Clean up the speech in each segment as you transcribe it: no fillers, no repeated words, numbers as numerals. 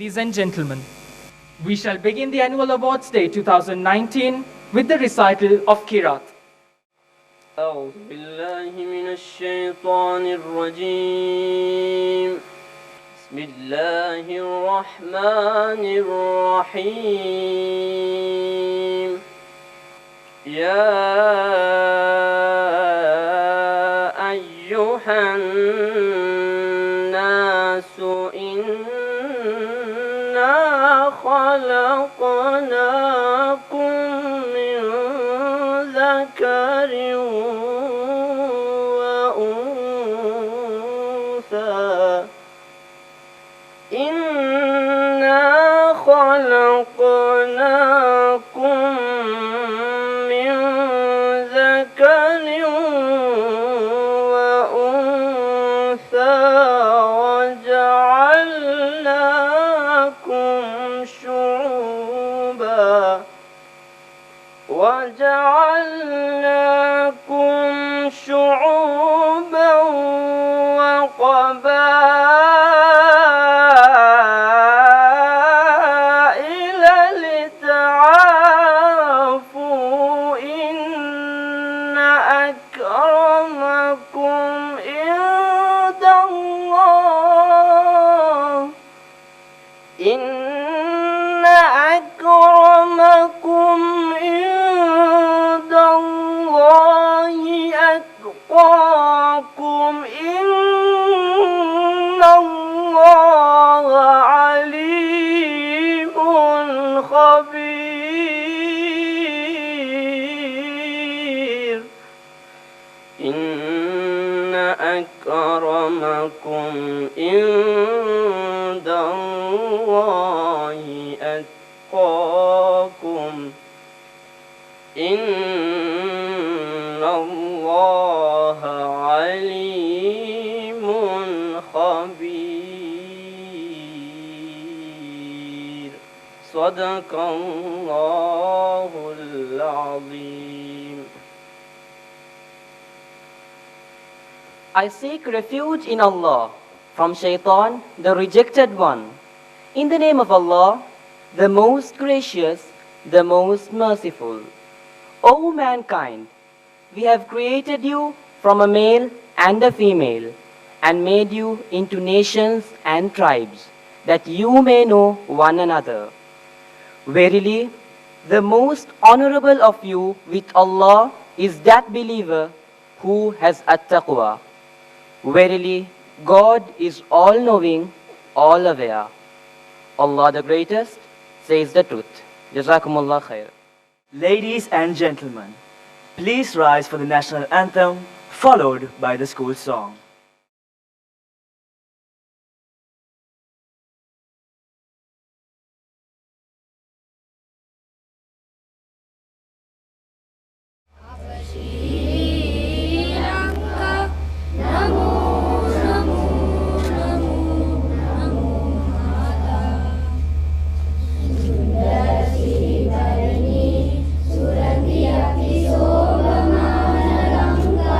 Ladies and gentlemen, we shall begin the Annual Awards Day 2019 with the recital of Kirat. أعوذ بالله من الشيطان الرجيم بسم الله الرحمن الرحيم يا أيها الناس إنا خلقناكم من ذكر وأنثى إنا خلقناكم من ذكر وأنثى وجعلناكم شعوبا وقبائل لتعارفوا إن أكرمكم عند الله إن أكرمكم عند الله أتقاكم إن الله عليم خبير إن أكرمكم عند الله أتقاكم إن الله عليم خبير صدق الله العظيم. I seek refuge in Allah from Shaitan, the rejected one. In the name of Allah, the most gracious, the most merciful. O mankind, we have created you from a male and a female, and made you into nations and tribes, that you may know one another. Verily, the most honorable of you with Allah is that believer who has at-taqwa. Verily, God is all-knowing, all-aware. Allah the Greatest says the truth. Jazakumullah khair. Ladies and gentlemen, please rise for the national anthem, followed by the school song. Surandi api sobama langka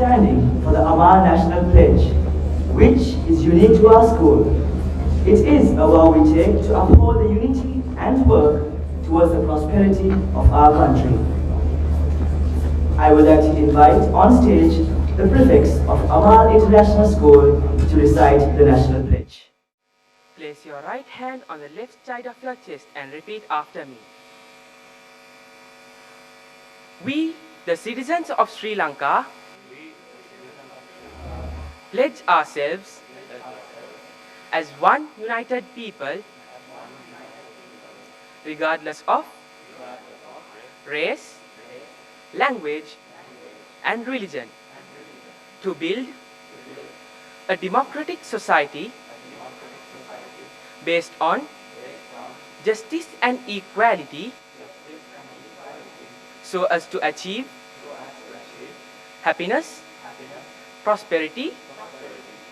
standing for the Amal National Pledge, which is unique to our school. It is a vow we take to uphold the unity and work towards the prosperity of our country. I would like to invite on stage the prefects of Amal International School to recite the National Pledge. Place your right hand on the left side of your chest and repeat after me. We, the citizens of Sri Lanka, pledge ourselves as one united people, regardless of race, language, and religion, to build a democratic society based on justice and equality, so as to achieve happiness, prosperity,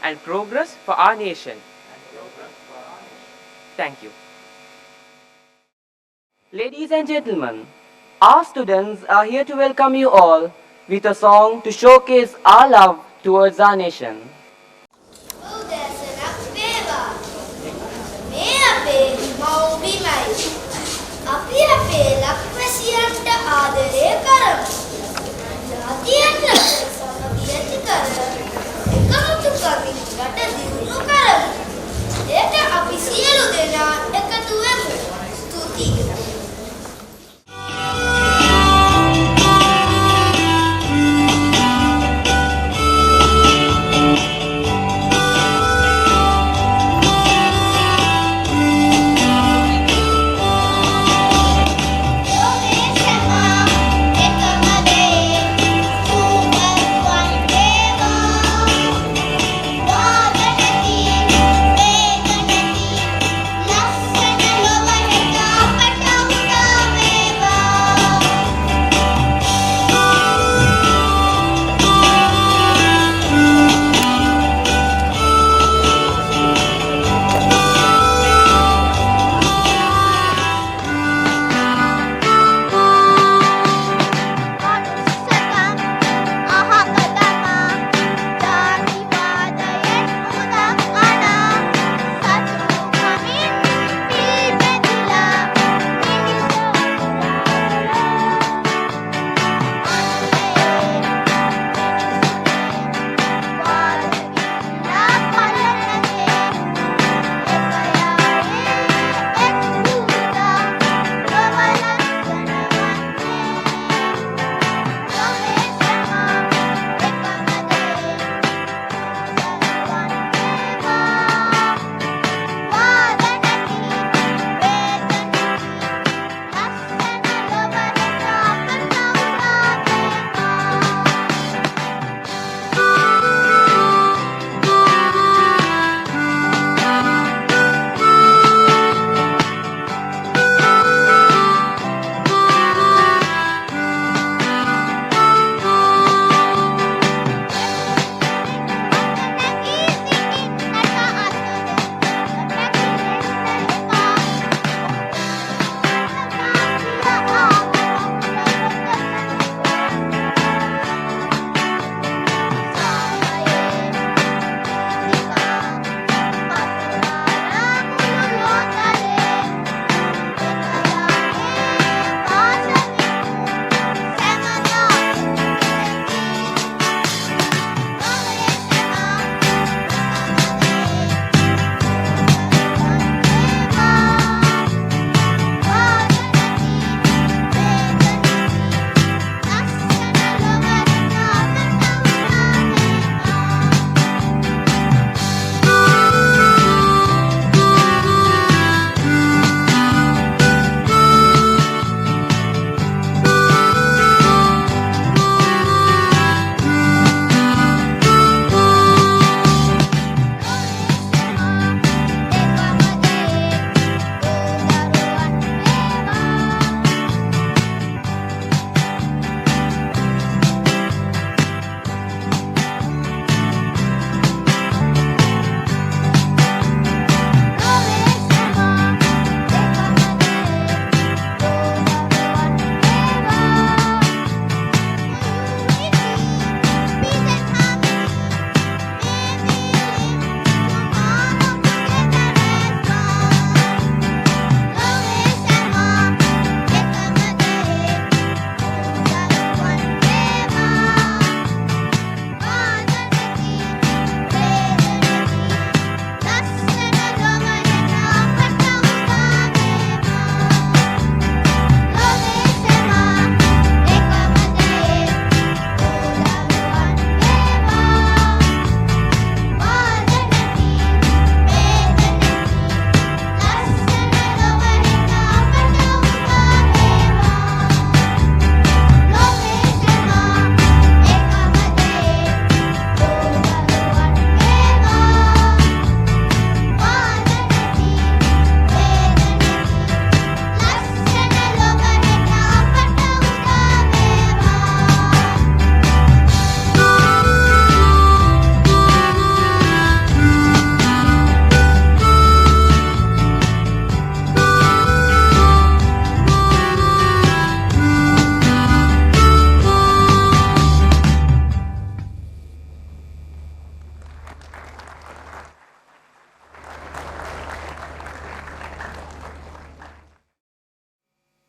and progress for our nation. Thank you. Ladies and gentlemen, our students are here to welcome you all with a song to showcase our love towards our nation. උදැසනක් වේවා මේ අපේ මව්බිමයි අපි අපේ ලක්වැසියන්ට ආදරය කරමු ජාතියට සමගිය ඇති කර එකමුතුකමින් රට දියුණු කරමු එයට අපි සියලු දෙනා එකතු වෙමු ස්තුතියි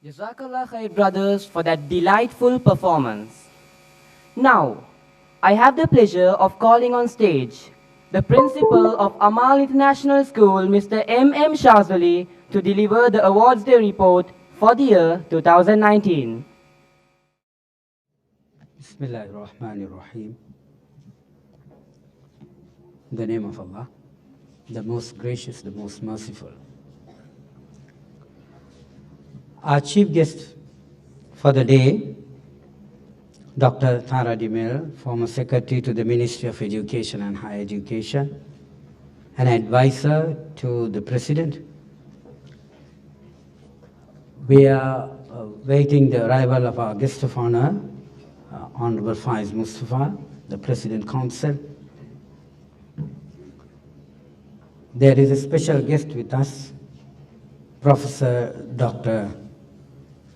Jazakallah khair, brothers, for that delightful performance. Now, I have the pleasure of calling on stage the principal of Amal International School, Mr. M. Shazali, to deliver the Awards Day report for the year 2019. Bismillahir Rahmanir Rahim. In the name of Allah, the most gracious, the most merciful. Our chief guest for the day, Dr. Thara Dimel, former secretary to the Ministry of Education and Higher Education, an advisor to the President. We are waiting the arrival of our guest of honor, Honorable Faiz Mustafa, the President Council. There is a special guest with us, Professor Dr.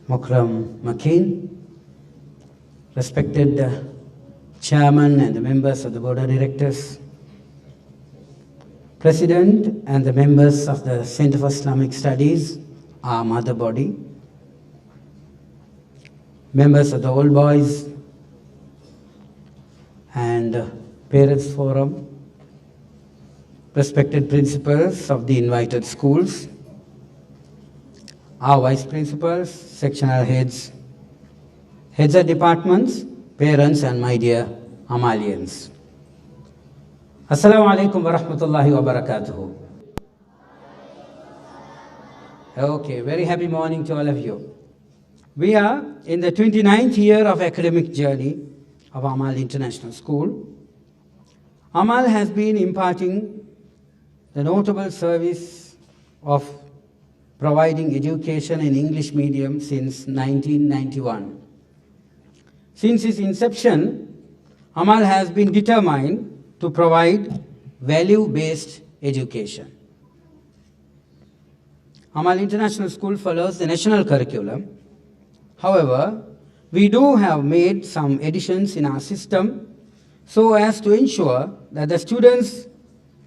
Mukram Makin, respected chairman and the members of the board of directors, president and the members of the Center for Islamic Studies, our mother body, members of the Old Boys and Parents Forum, respected principals of the invited schools, our vice principals, sectional heads, heads of departments, parents, and my dear Amalians. Assalamu alaikum wa rahmatullahi wa barakatuhu. Okay, very happy morning to all of you. We are in the 29th year of academic journey of Amal International School. Amal has been imparting the notable service of providing education in English medium since 1991. Since its inception, Amal has been determined to provide value-based education. Amal International School follows the national curriculum. However, we do have made some additions in our system so as to ensure that the students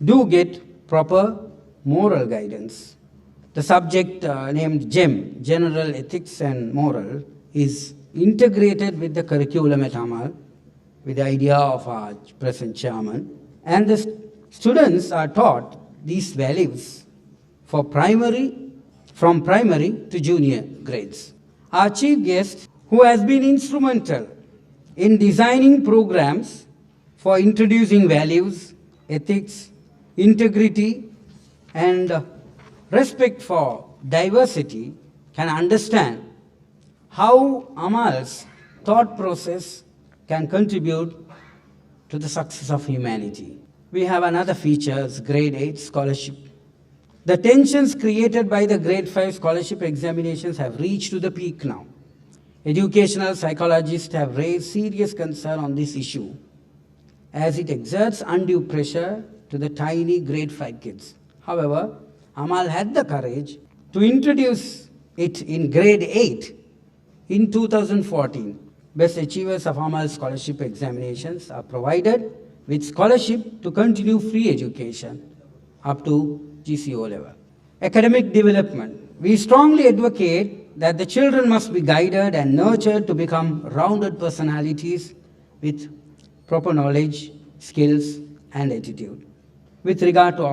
do get proper moral guidance. The subject named GEM, General Ethics and Moral, is integrated with the curriculum at Amal with the idea of our present chairman. And the students are taught these values from primary to junior grades. Our chief guest, who has been instrumental in designing programs for introducing values, ethics, integrity, and respect for diversity, can understand how Amal's thought process can contribute to the success of humanity. We have another feature, grade 8 scholarship. The tensions created by the grade 5 scholarship examinations have reached to the peak now. Educational psychologists have raised serious concern on this issue as it exerts undue pressure to the tiny grade 5 kids. However, Amal had the courage to introduce it in grade 8 in 2014. Best achievers of Amal scholarship examinations are provided with scholarship to continue free education up to GCO level. Academic development. We strongly advocate that the children must be guided and nurtured to become rounded personalities with proper knowledge, skills, and attitude. With regard to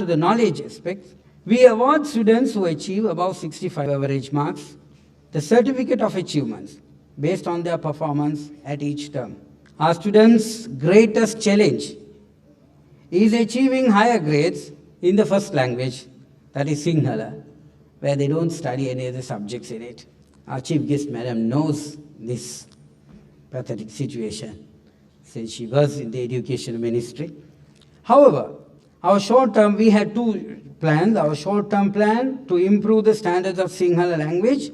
the knowledge aspects, we award students who achieve above 65 average marks the certificate of achievements based on their performance at each term. Our students' greatest challenge is achieving higher grades in the first language, that is Sinhala, where they don't study any other subjects in it. Our chief guest, madam, knows this pathetic situation since she was in the education ministry. However, we had two plans. Our short-term plan to improve the standards of Sinhala language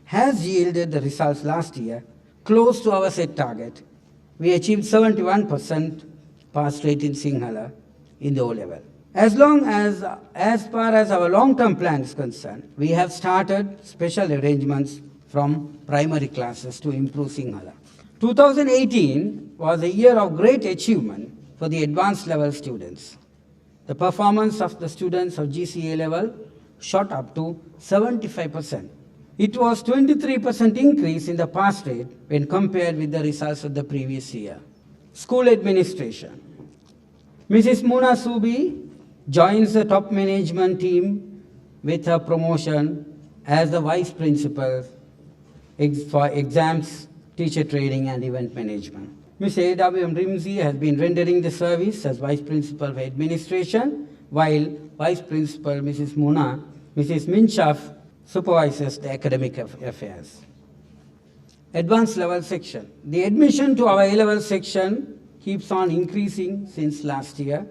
has yielded the results last year close to our set target. We achieved 71% pass rate in Sinhala in the O-level. As far as our long-term plan is concerned, we have started special arrangements from primary classes to improve Sinhala. 2018 was a year of great achievement for the advanced level students. The performance of the students of GCA level shot up to 75%. It was 23% increase in the pass rate when compared with the results of the previous year. School administration. Mrs. Muna Subi joins the top management team with her promotion as the vice principal for exams, teacher training and event management. Ms. A.W.M. Rimzi has been rendering the service as vice principal for administration, while vice principal Mrs. Minshaf supervises the academic affairs. Advanced level section. The admission to our A-level section keeps on increasing since last year.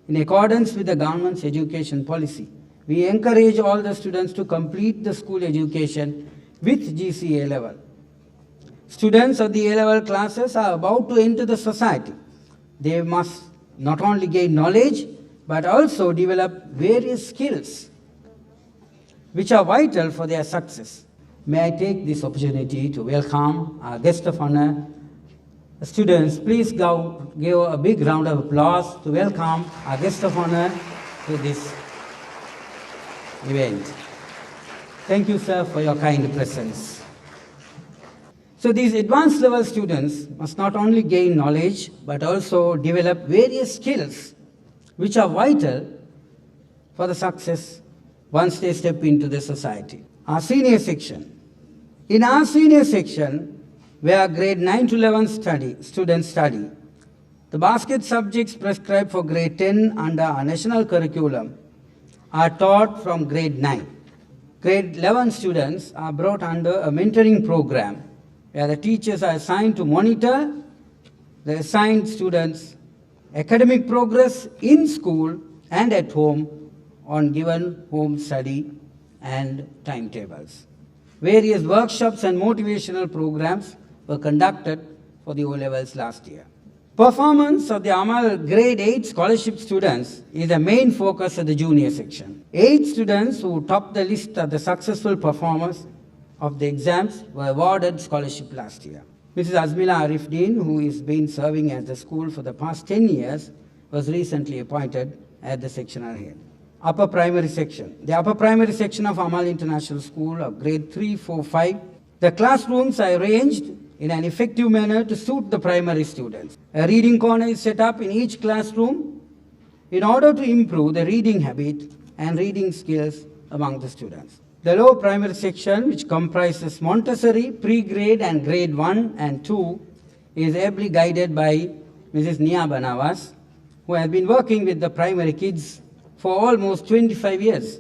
In accordance with the government's education policy, we encourage all the students to complete the school education with GCA level. Students of the A-level classes are about to enter the society. They must not only gain knowledge, but also develop various skills which are vital for their success. May I take this opportunity to welcome our guest of honor. Students, please give a big round of applause to welcome our guest of honor to this event. Thank you, sir, for your kind presence. So these advanced level students must not only gain knowledge, but also develop various skills which are vital for the success once they step into the society. Our senior section. In our senior section, where grade 9 to 11 students study, the basket subjects prescribed for grade 10 under our national curriculum are taught from grade 9. Grade 11 students are brought under a mentoring program where the teachers are assigned to monitor the assigned students' academic progress in school and at home on given home study and timetables. Various workshops and motivational programs were conducted for the O-levels last year. Performance of the Amal grade 8 scholarship students is the main focus of the junior section. 8 students who topped the list of the successful performers of the exams were awarded scholarship last year. Mrs. Azmila Arifdeen, who has been serving at the school for the past 10 years, was recently appointed as the sectional head. Upper primary section. The upper primary section of Amal International School of grade 3, 4, 5. The classrooms are arranged in an effective manner to suit the primary students. A reading corner is set up in each classroom in order to improve the reading habit and reading skills among the students. The lower primary section, which comprises Montessori, pre-grade and grade 1 and 2, is ably guided by Mrs. Nia Banavas, who has been working with the primary kids for almost 25 years.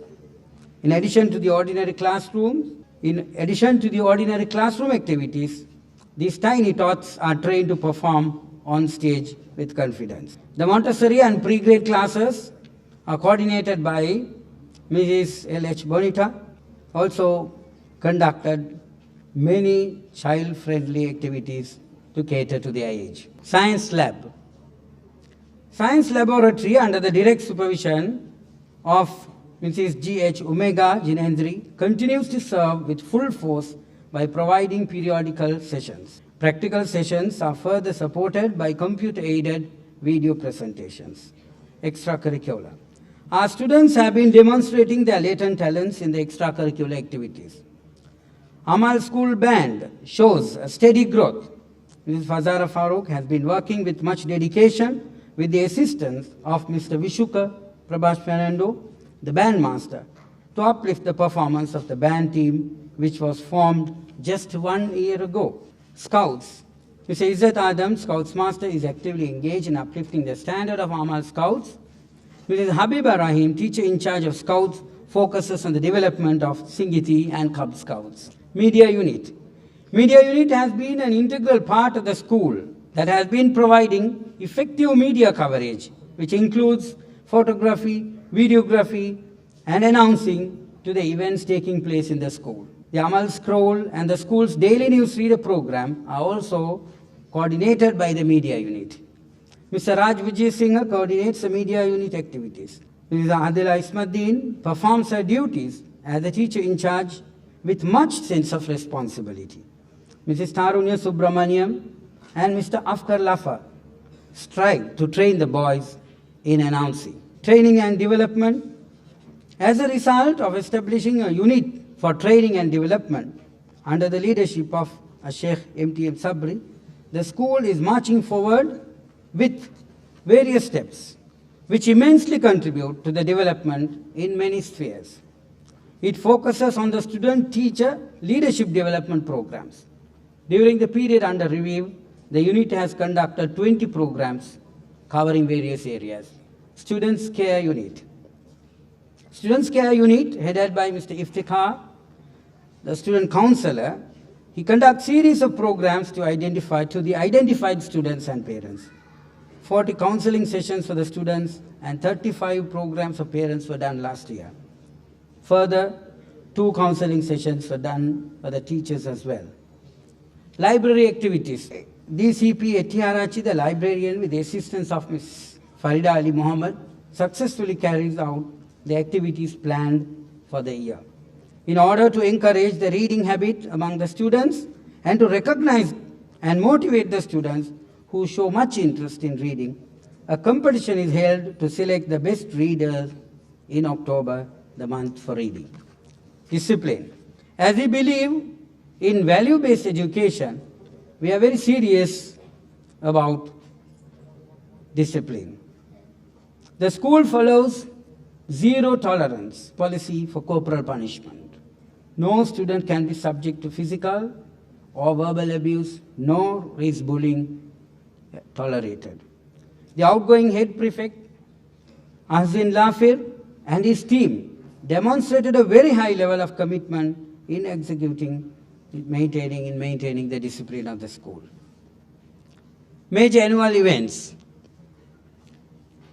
In addition to the ordinary classroom activities, these tiny tots are trained to perform on stage with confidence. The Montessori and pre-grade classes are coordinated by Mrs. L.H. Bonita, also conducted many child-friendly activities to cater to their age. Science lab. Science laboratory under the direct supervision of Mrs. G.H. Omega Jinendri continues to serve with full force by providing periodical sessions. Practical sessions are further supported by computer-aided video presentations. Extracurricular. Our students have been demonstrating their latent talents in the extracurricular activities. Amal School Band shows a steady growth. Mrs. Fazara Farooq has been working with much dedication with the assistance of Mr. Vishuka Prabhash Fernando, the bandmaster, to uplift the performance of the band team, which was formed just 1 year ago. Scouts. Mr. Izzat Adam, Scouts Master, is actively engaged in uplifting the standard of Amal Scouts. Mrs. Habiba Rahim, teacher in charge of Scouts, focuses on the development of Singiti and Cub Scouts. Media Unit. Media Unit has been an integral part of the school that has been providing effective media coverage, which includes photography, videography, and announcing to the events taking place in the school. The Amal Scroll and the school's daily news reader program are also coordinated by the media unit. Mr. Raj Vijay Singh coordinates the media unit activities. Mrs. Adila Ismaddin performs her duties as the teacher in charge with much sense of responsibility. Mrs. Tarunya Subramaniam and Mr. Afkar Lafa strive to train the boys in announcing. Training and development. As a result of establishing a unit for training and development under the leadership of Sheikh MTM Sabri, the school is marching forward with various steps which immensely contribute to the development in many spheres. It focuses on the student-teacher leadership development programs. During the period under review, the unit has conducted 20 programs covering various areas. Students' Care Unit. Students' Care Unit, headed by Mr. Iftikhar, the student counselor, he conducts series of programs to the identified students and parents. 40 counseling sessions for the students and 35 programs for parents were done last year. Further, 2 counseling sessions were done for the teachers as well. Library activities. DCP Etiarachi, the librarian, with the assistance of Ms. Farida Ali Muhammad, successfully carries out the activities planned for the year. In order to encourage the reading habit among the students and to recognize and motivate the students who show much interest in reading, a competition is held to select the best readers in October, the month for reading. Discipline. As we believe in value-based education, we are very serious about discipline. The school follows zero tolerance policy for corporal punishment. No student can be subject to physical or verbal abuse, nor is bullying tolerated. The outgoing head prefect, Ahsin Lafir, and his team demonstrated a very high level of commitment in maintaining the discipline of the school. Major annual events.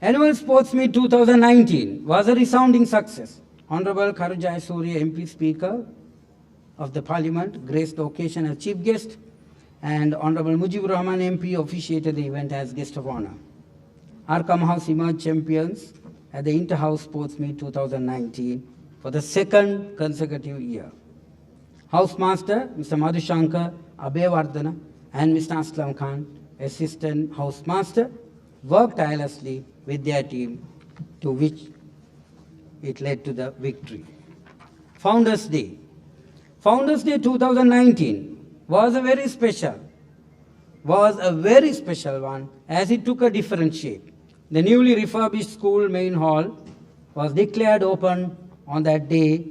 Annual Sports Meet 2019 was a resounding success. Honorable Karujai Surya MP Speaker of the Parliament graced the occasion as chief guest, and Honorable Mujibur Rahman MP officiated the event as guest of honor. Arkham House emerged champions at the Inter-House Sports Meet 2019 for the second consecutive year. Housemaster Mr. Madhushankar Abhevardhana and Mr. Aslam Khan, Assistant Housemaster, worked tirelessly with their team, to which it led to the victory. Founders Day. Founders Day 2019 was a very special one, as it took a different shape. The newly refurbished school main hall was declared open on that day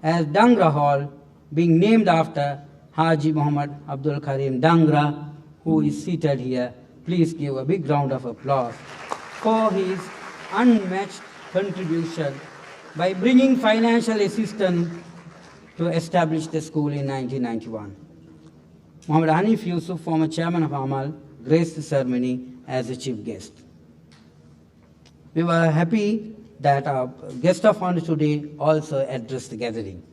as Dangra Hall, being named after Haji Muhammad Abdul Karim Dangra, who is seated here. Please give a big round of applause for his unmatched contribution by bringing financial assistance to establish the school in 1991. Muhammad Hanif Yusuf, former chairman of Amal, graced the ceremony as a chief guest. We were happy that our guest of honor today also addressed the gathering.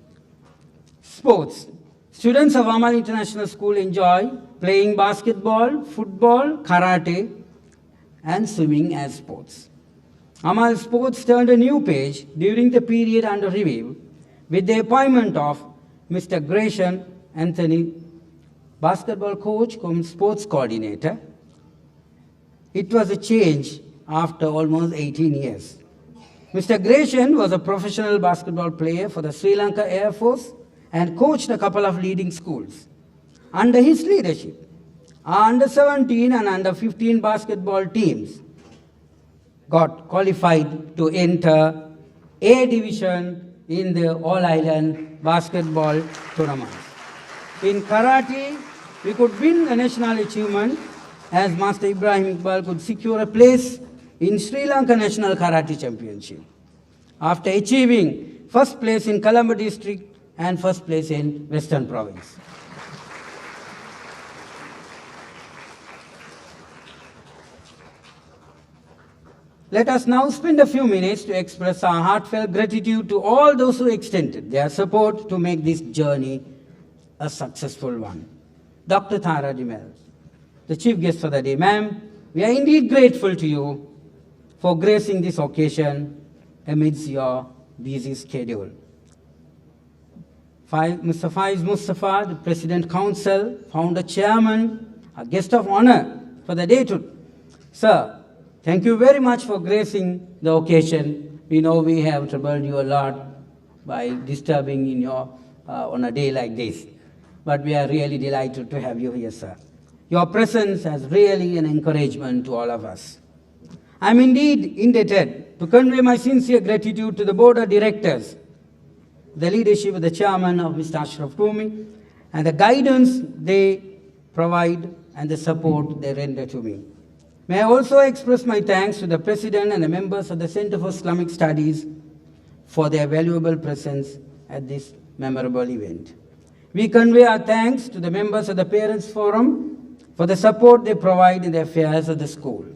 Sports. Students of Amal International School enjoy playing basketball, football, karate, and swimming as sports. Amal Sports turned a new page during the period under review with the appointment of Mr. Gresham Anthony, basketball coach cum sports coordinator. It was a change after almost 18 years. Mr. Gresham was a professional basketball player for the Sri Lanka Air Force and coached a couple of leading schools. Under his leadership, our under 17 and under 15 basketball teams got qualified to enter A division in the All-Island basketball tournaments. In karate, we could win a national achievement as Master Ibrahim Iqbal could secure a place in Sri Lanka National Karate Championship after achieving first place in Colombo district and first place in Western Province. Let us now spend a few minutes to express our heartfelt gratitude to all those who extended their support to make this journey a successful one. Dr. Thara Dimel, the chief guest for the day. Ma'am, we are indeed grateful to you for gracing this occasion amidst your busy schedule. Mr. Faiz Mustafa, the President Council, Founder Chairman, a guest of honor for the day. Sir, thank you very much for gracing the occasion We know we have troubled you a lot by disturbing in your on a day like this. But we are really delighted to have you here, sir. Your presence has really an encouragement to all of us. I am indeed indebted to convey my sincere gratitude to the board of directors, the leadership of the chairman of Mr. Ashraf Rumi, and the guidance they provide and the support they render to me. May I also express my thanks to the president and the members of the Center for Islamic Studies for their valuable presence at this memorable event. We convey our thanks to the members of the Parents Forum for the support they provide in the affairs of the school.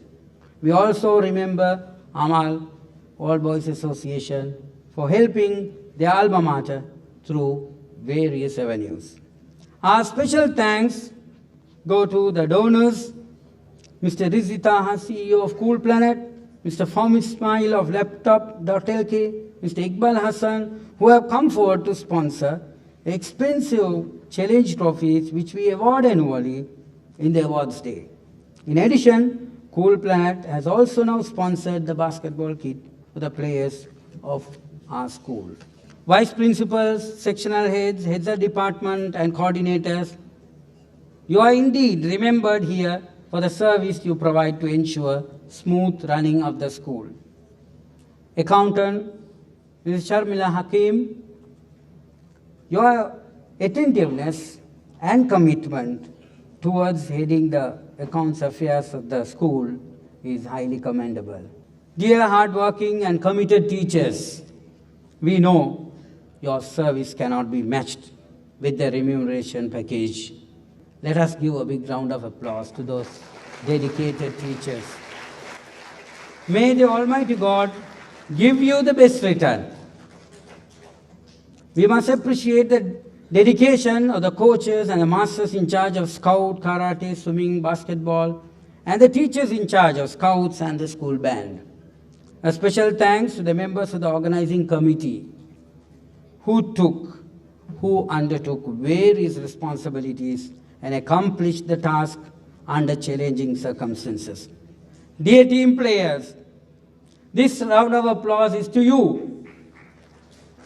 We also remember Amal, All Boys Association, for helping their alma mater through various avenues. Our special thanks go to the donors, Mr. Rizzi Taha, CEO of Cool Planet, Mr. Fahmi Ismail of Laptop.lk, Mr. Iqbal Hassan, who have come forward to sponsor expensive challenge trophies which we award annually in the awards day. In addition, Cool Planet has also now sponsored the basketball kit for the players of our school. Vice principals, sectional heads, heads of department and coordinators, you are indeed remembered here for the service you provide to ensure smooth running of the school. Accountant, Ms. Sharmila Hakim, your attentiveness and commitment towards heading the accounts affairs of the school is highly commendable. Dear hardworking and committed teachers, we know your service cannot be matched with the remuneration package. Let us give a big round of applause to those dedicated teachers. May the Almighty God give you the best return. We must appreciate the dedication of the coaches and the masters in charge of Scout, Karate, swimming, basketball, and the teachers in charge of Scouts and the school band. A special thanks to the members of the organizing committee who undertook various responsibilities and accomplished the task under challenging circumstances. Dear team players, this round of applause is to you.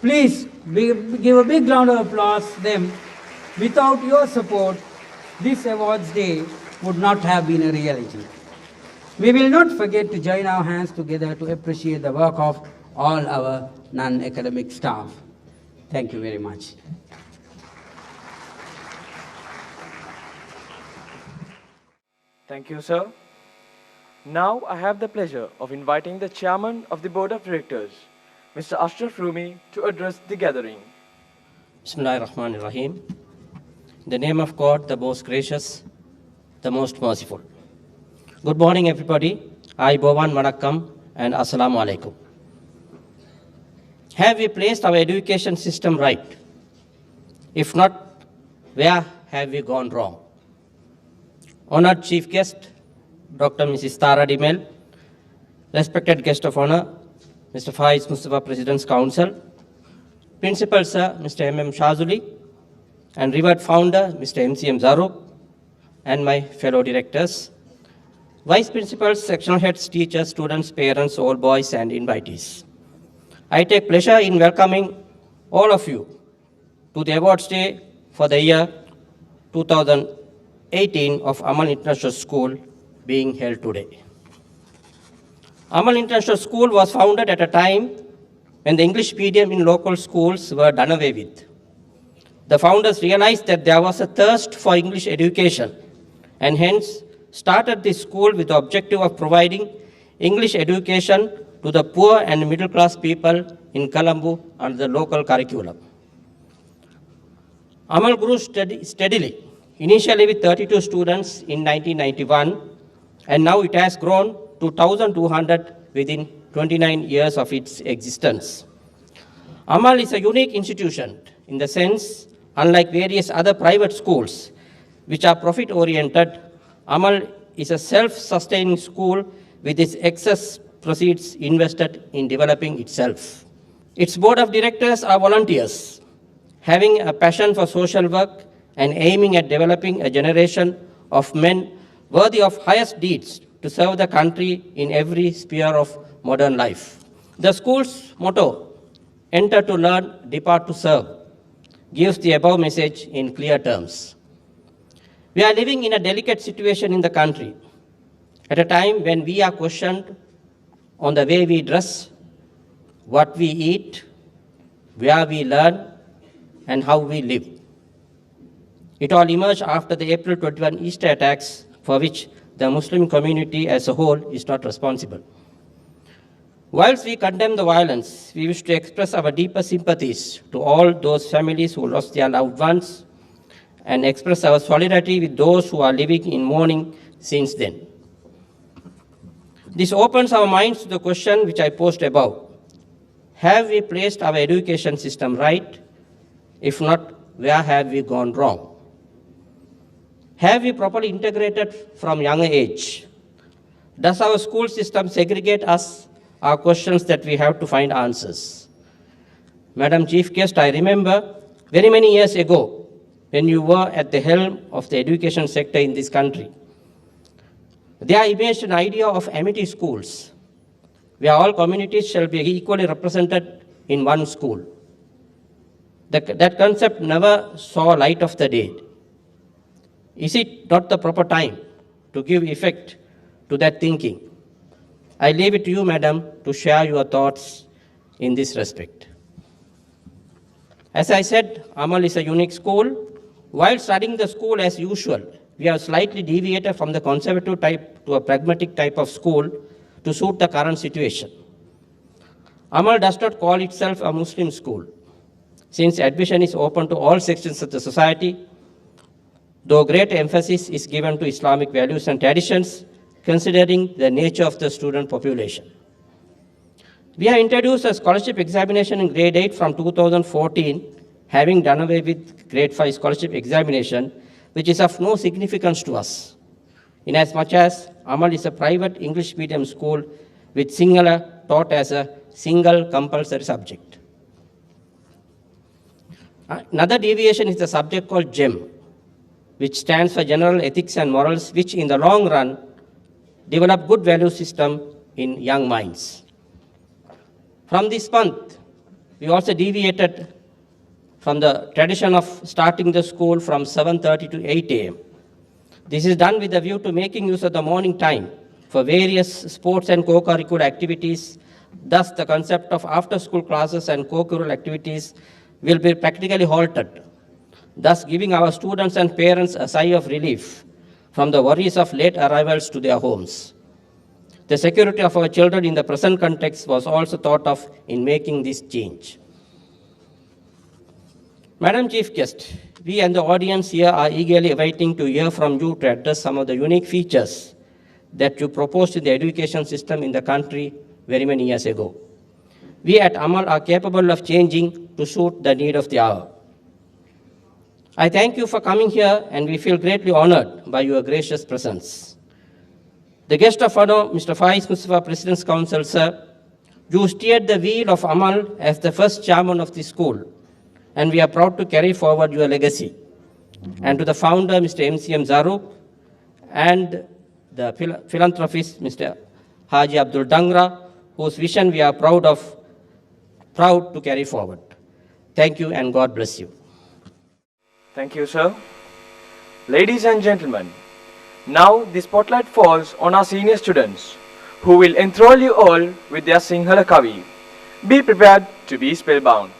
Please give a big round of applause to them. Without your support, this awards day would not have been a reality. We will not forget to join our hands together to appreciate the work of all our non-academic staff. Thank you very much. Thank you, sir. Now I have the pleasure of inviting the chairman of the board of directors, Mr. Ashraf Rumi, to address the gathering. Bismillahirrahmanirrahim. In the name of God, the most gracious, the most merciful. Good morning, everybody. Aibovan Vanakkam and Assalamu Alaikum. Have we placed our education system right? If not, where have we gone wrong? Honored Chief Guest, Dr. Mrs. Tara Dimel, respected guest of honor, Mr. Faiz Mustafa, President's Council, Principal Sir, Mr. M.M. Shazuli, and revered founder, Mr. M.C.M. Zarub, and my fellow directors, Vice Principals, Sectional Heads, teachers, students, parents, all boys, and invitees. I take pleasure in welcoming all of you to the awards day for the year 2018 of Amal International School being held today. Amal International School was founded at a time when the English medium in local schools were done away with. The founders realized that there was a thirst for English education and hence started this school with the objective of providing English education to the poor and middle class people in Colombo under the local curriculum. Amal grew steadily, initially with 32 students in 1991, and now it has grown to 1,200 within 29 years of its existence. Amal is a unique institution in the sense, unlike various other private schools, which are profit-oriented, Amal is a self-sustaining school with its excess proceeds invested in developing itself. Its board of directors are volunteers, having a passion for social work and aiming at developing a generation of men worthy of highest deeds to serve the country in every sphere of modern life. The school's motto, enter to learn, depart to serve, gives the above message in clear terms. We are living in a delicate situation in the country at a time when we are questioned on the way we dress, what we eat, where we learn, and how we live. It all emerged after the April 21 Easter attacks, for which the Muslim community as a whole is not responsible. Whilst we condemn the violence, we wish to express our deepest sympathies to all those families who lost their loved ones and express our solidarity with those who are living in mourning since then. This opens our minds to the question which I posed above. Have we placed our education system right? If not, where have we gone wrong? Have we properly integrated from younger age? Does our school system segregate us? Are questions that we have to find answers. Madam Chief Guest, I remember very many years ago when you were at the helm of the education sector in this country. There emerged an idea of amity schools, where all communities shall be equally represented in one school. That concept never saw light of the day. Is it not the proper time to give effect to that thinking? I leave it to you, madam, to share your thoughts in this respect. As I said, Amal is a unique school. While studying the school as usual, we have slightly deviated from the conservative type to a pragmatic type of school to suit the current situation. Amal does not call itself a Muslim school, since admission is open to all sections of the society, though great emphasis is given to Islamic values and traditions, considering the nature of the student population. We have introduced a scholarship examination in grade 8 from 2014, having done away with grade 5 scholarship examination, which is of no significance to us, inasmuch as Amal is a private English medium school with singular taught as a single compulsory subject. Another deviation is the subject called GEM, which stands for General Ethics and Morals, which in the long run develop good value system in young minds. From this month, we also deviated from the tradition of starting the school from 7:30 to 8 a.m. This is done with a view to making use of the morning time for various sports and co-curricular activities. Thus, the concept of after-school classes and co-curricular activities will be practically halted, thus giving our students and parents a sigh of relief from the worries of late arrivals to their homes. The security of our children in the present context was also thought of in making this change. Madam Chief Guest, we and the audience here are eagerly awaiting to hear from you to address some of the unique features that you proposed in the education system in the country very many years ago. We at Amal are capable of changing to suit the need of the hour. I thank you for coming here, and we feel greatly honored by your gracious presence. The guest of honor, Mr. Faiz Mustafa, President's Council, sir, you steered the wheel of Amal as the first chairman of the school, and we are proud to carry forward your legacy. And to the founder, Mr. MCM Zaru, and the philanthropist, Mr. Haji Abdul Dangra, whose vision we are proud to carry forward. Thank you, and God bless you. Thank you, sir. Ladies and gentlemen, now the spotlight falls on our senior students, who will enthrall you all with their Sinhala Kavi. Be prepared to be spellbound.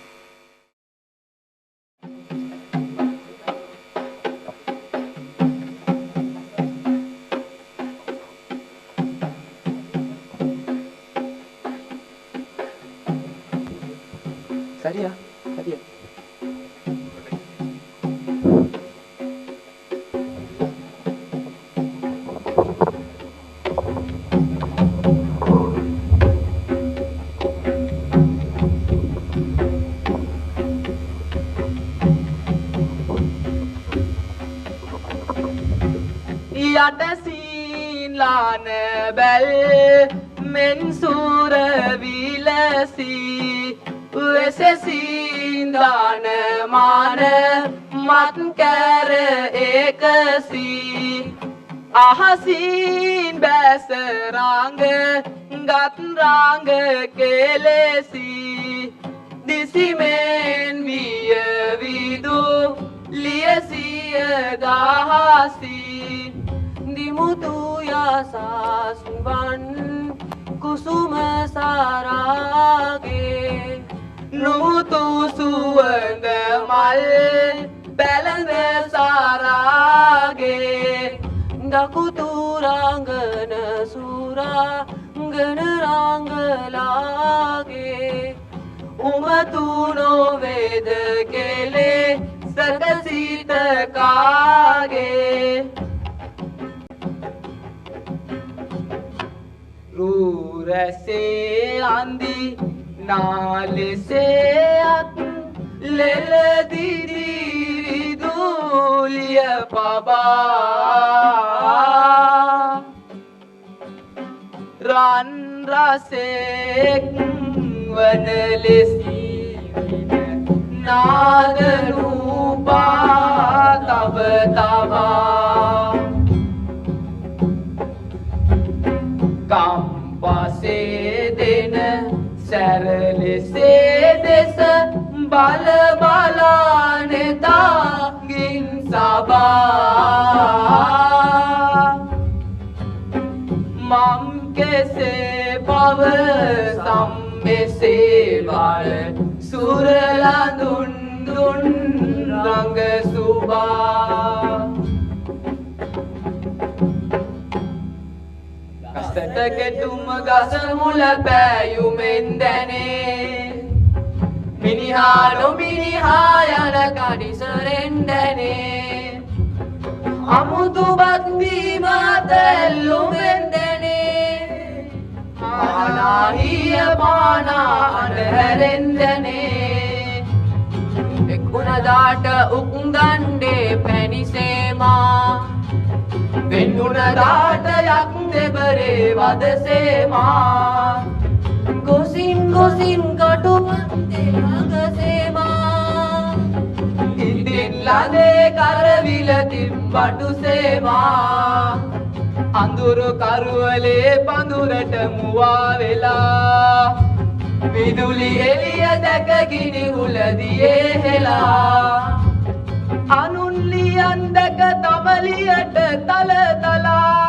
Sadia. යටසින් ලාන බැල් මෙන් සූර විලසී උවසසින් දාන මාන මත් කර ඒකසී අහසින් බැස රාංග ගත් රාග කෙලෙසි දිසිමෙන් විය විදු ලියසිය දහසි දිමුතු යසස්වන් කුසුම සාරාගේ නුමුතු සුවඳ මල් පැළඳ සාරාගේ දකුතු රංගන සුරංගන රංගලාගේ උමතු නොවේද කෙලේ සකසිත කාගේ රූරසේ අන්දි නාලෙසේ අත් ලෙලදිරි දූලිය පබා රන් රසෙක් වන ලෙසි නාද රූපා තව තබා කම්පසේ දෙන සැරලෙසේ දෙස බල බලානෙතාගින් සබා මම් කෙසේ පව සම්මෙසේ වල සුරලඳුන් දුන් රංග සුබා ගසට කෙටුම ගස මුල පෑයුමෙන් දැනේ මිනිහා නොමිනිහා යන කඩිසරෙන් දැනේ අමුතු බක්දීම තැල්ලුමෙන් දැනේ ආනාහිය පානා අඳහැරෙන් දැනේ එක්ුණදාට උක්දණ්ඩේ පැණිසේමා වෙන්නුනදාට යක් දෙබරේ වදසේමා ගොසින් ගොසින් කටුවන්තේ අගසේමා ඉදින් ලදේ කරවිලතින් බටුසේමා අඳුරු කරුවලේ පඳුරට මුවා වෙලා විදුලි එළිය දැක ගිනි උලදියේ හෙලා අනුන්ලියන් දැක තමලියට තලතලා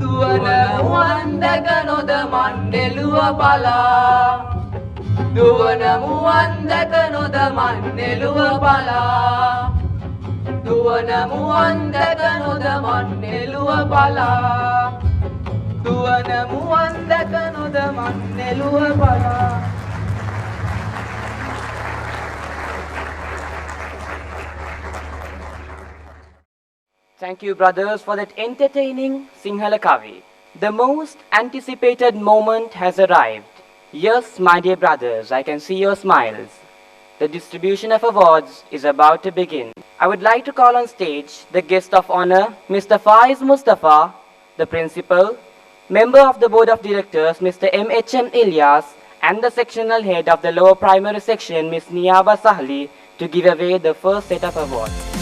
දුවන මුවන් දැක නොද මණ්ඩෙලුව පලා දුවන මුවන් දැක නොද මණ්ඩෙලුව පලා දුවන මුවන් දැක නොද මණ්ඩෙලුව පලා දුවන මුවන් දැක නොද මණ්ඩෙලුව පලා Thank you, brothers, for that entertaining Sinhala Kavi. The most anticipated moment has arrived. Yes, my dear brothers, I can see your smiles. The distribution of awards is about to begin. I would like to call on stage the guest of honor, Mr. Faiz Mustafa, the principal, member of the board of directors, Mr. M.H.M. Ilyas, and the sectional head of the lower primary section, Ms. Niyaba Sahli, to give away the first set of awards.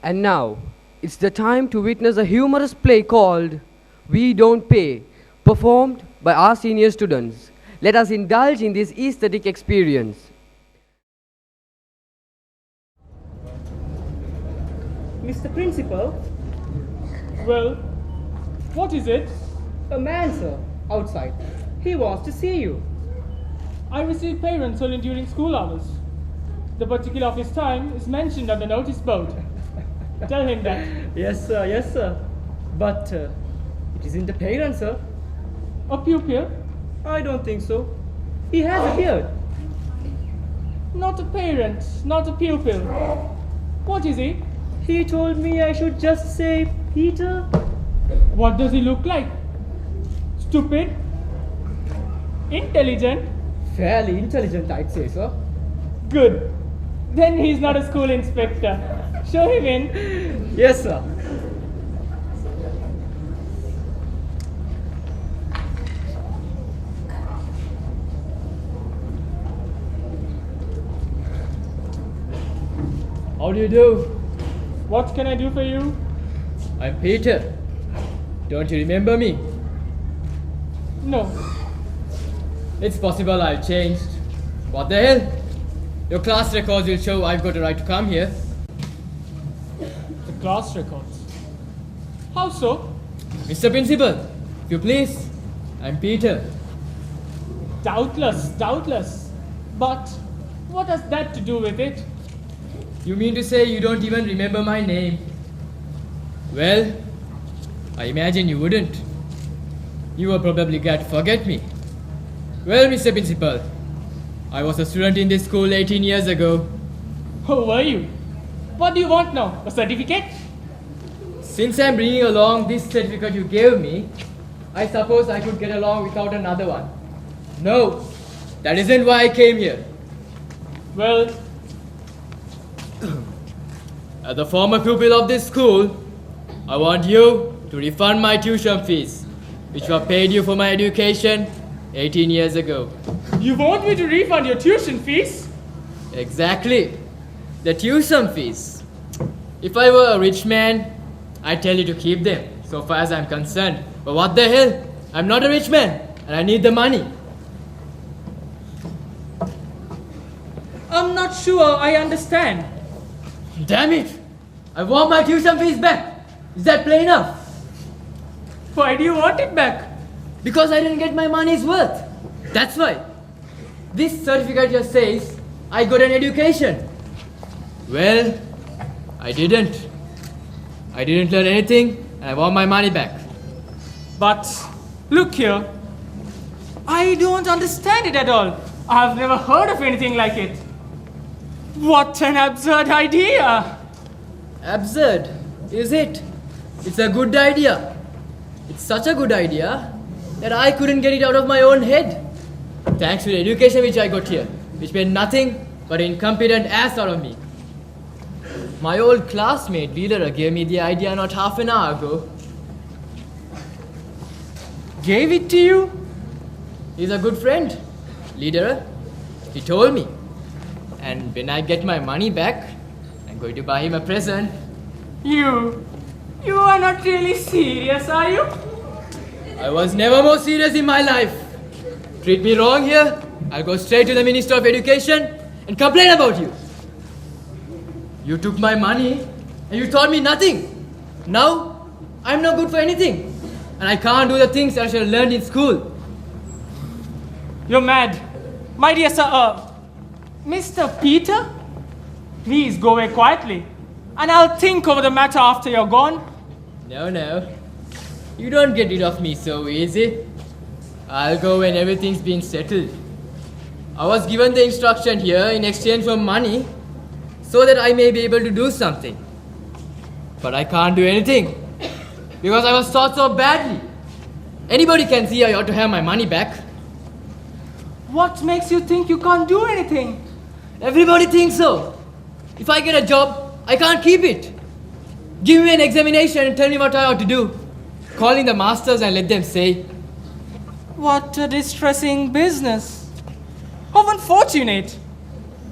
And now, it's the time to witness a humorous play called We Don't Pay, performed by our senior students. Let us indulge in this aesthetic experience. Mr. Principal, Well, what is it? a man, sir, outside. He wants to see you. I receive parents only during school hours. The particular office time is mentioned on the notice board. Tell him that. Yes, sir, yes, sir. But it isn't a parent, sir. A pupil? I don't think so. He has a beard. Not a parent, not a pupil. What is he? He told me I should just say Peter. What does he look like? Stupid? Intelligent? Fairly intelligent, I'd say, sir. Good. Then he's not a school inspector. Show him in. Yes, sir. How do you do? What can I do for you? I'm Peter. Don't you remember me? No. It's possible I've changed. What the hell? Your class records will show I've got a right to come here. The class records. How so? Mr. Principal, if you please, I'm Peter. Doubtless, doubtless. But what has that to do with it? You mean to say you don't even remember my name? Well, I imagine you wouldn't. You were probably glad to forget me. Well, Mr. Principal, I was a student in this school 18 years ago. Who were you? What do you want now? A certificate? Since I'm bringing along this certificate you gave me, I suppose I could get along without another one. No, that isn't why I came here. Well, As a former pupil of this school, I want you to refund my tuition fees, which were paid you for my education 18 years ago. you want me to refund your tuition fees? Exactly. The tuition fees. If I were a rich man, I'd tell you to keep them, so far as I'm concerned. But what the hell? I'm not a rich man, and I need the money. I'm not sure I understand. Damn it! I want my tuition fees back. Is that plain enough? Why do you want it back? Because I didn't get my money's worth. That's why. This certificate just says I got an education. Well, I didn't. I didn't learn anything, and I want my money back. But look here. I don't understand it at all. I've never heard of anything like it. What an absurd idea! Absurd, is it? It's a good idea. It's such a good idea that I couldn't get it out of my own head. Thanks to the education which I got here, which made nothing but an incompetent ass out of me. My old classmate, Leader, gave me the idea not half an hour ago. Gave it to you? He's a good friend, Leader. He told me. And when I get my money back, I'm going to buy him a present. You are not really serious, are you? I was never more serious in my life. Treat me wrong here, I'll go straight to the Minister of Education and complain about you. You took my money and you taught me nothing. Now, I'm not good for anything. And I can't do the things I should have learned in school. You're mad. My dear sir, Mr. Peter, please go away quietly, and I'll think over the matter after you're gone. No. You don't get rid of me so easy. I'll go when everything's been settled. I was given the instruction here in exchange for money so that I may be able to do something. But I can't do anything because I was taught so badly. Anybody can see I ought to have my money back. What makes you think you can't do anything? Everybody thinks so. If I get a job, I can't keep it. Give me an examination and tell me what I ought to do. Calling the masters and let them say. What a distressing business. How unfortunate.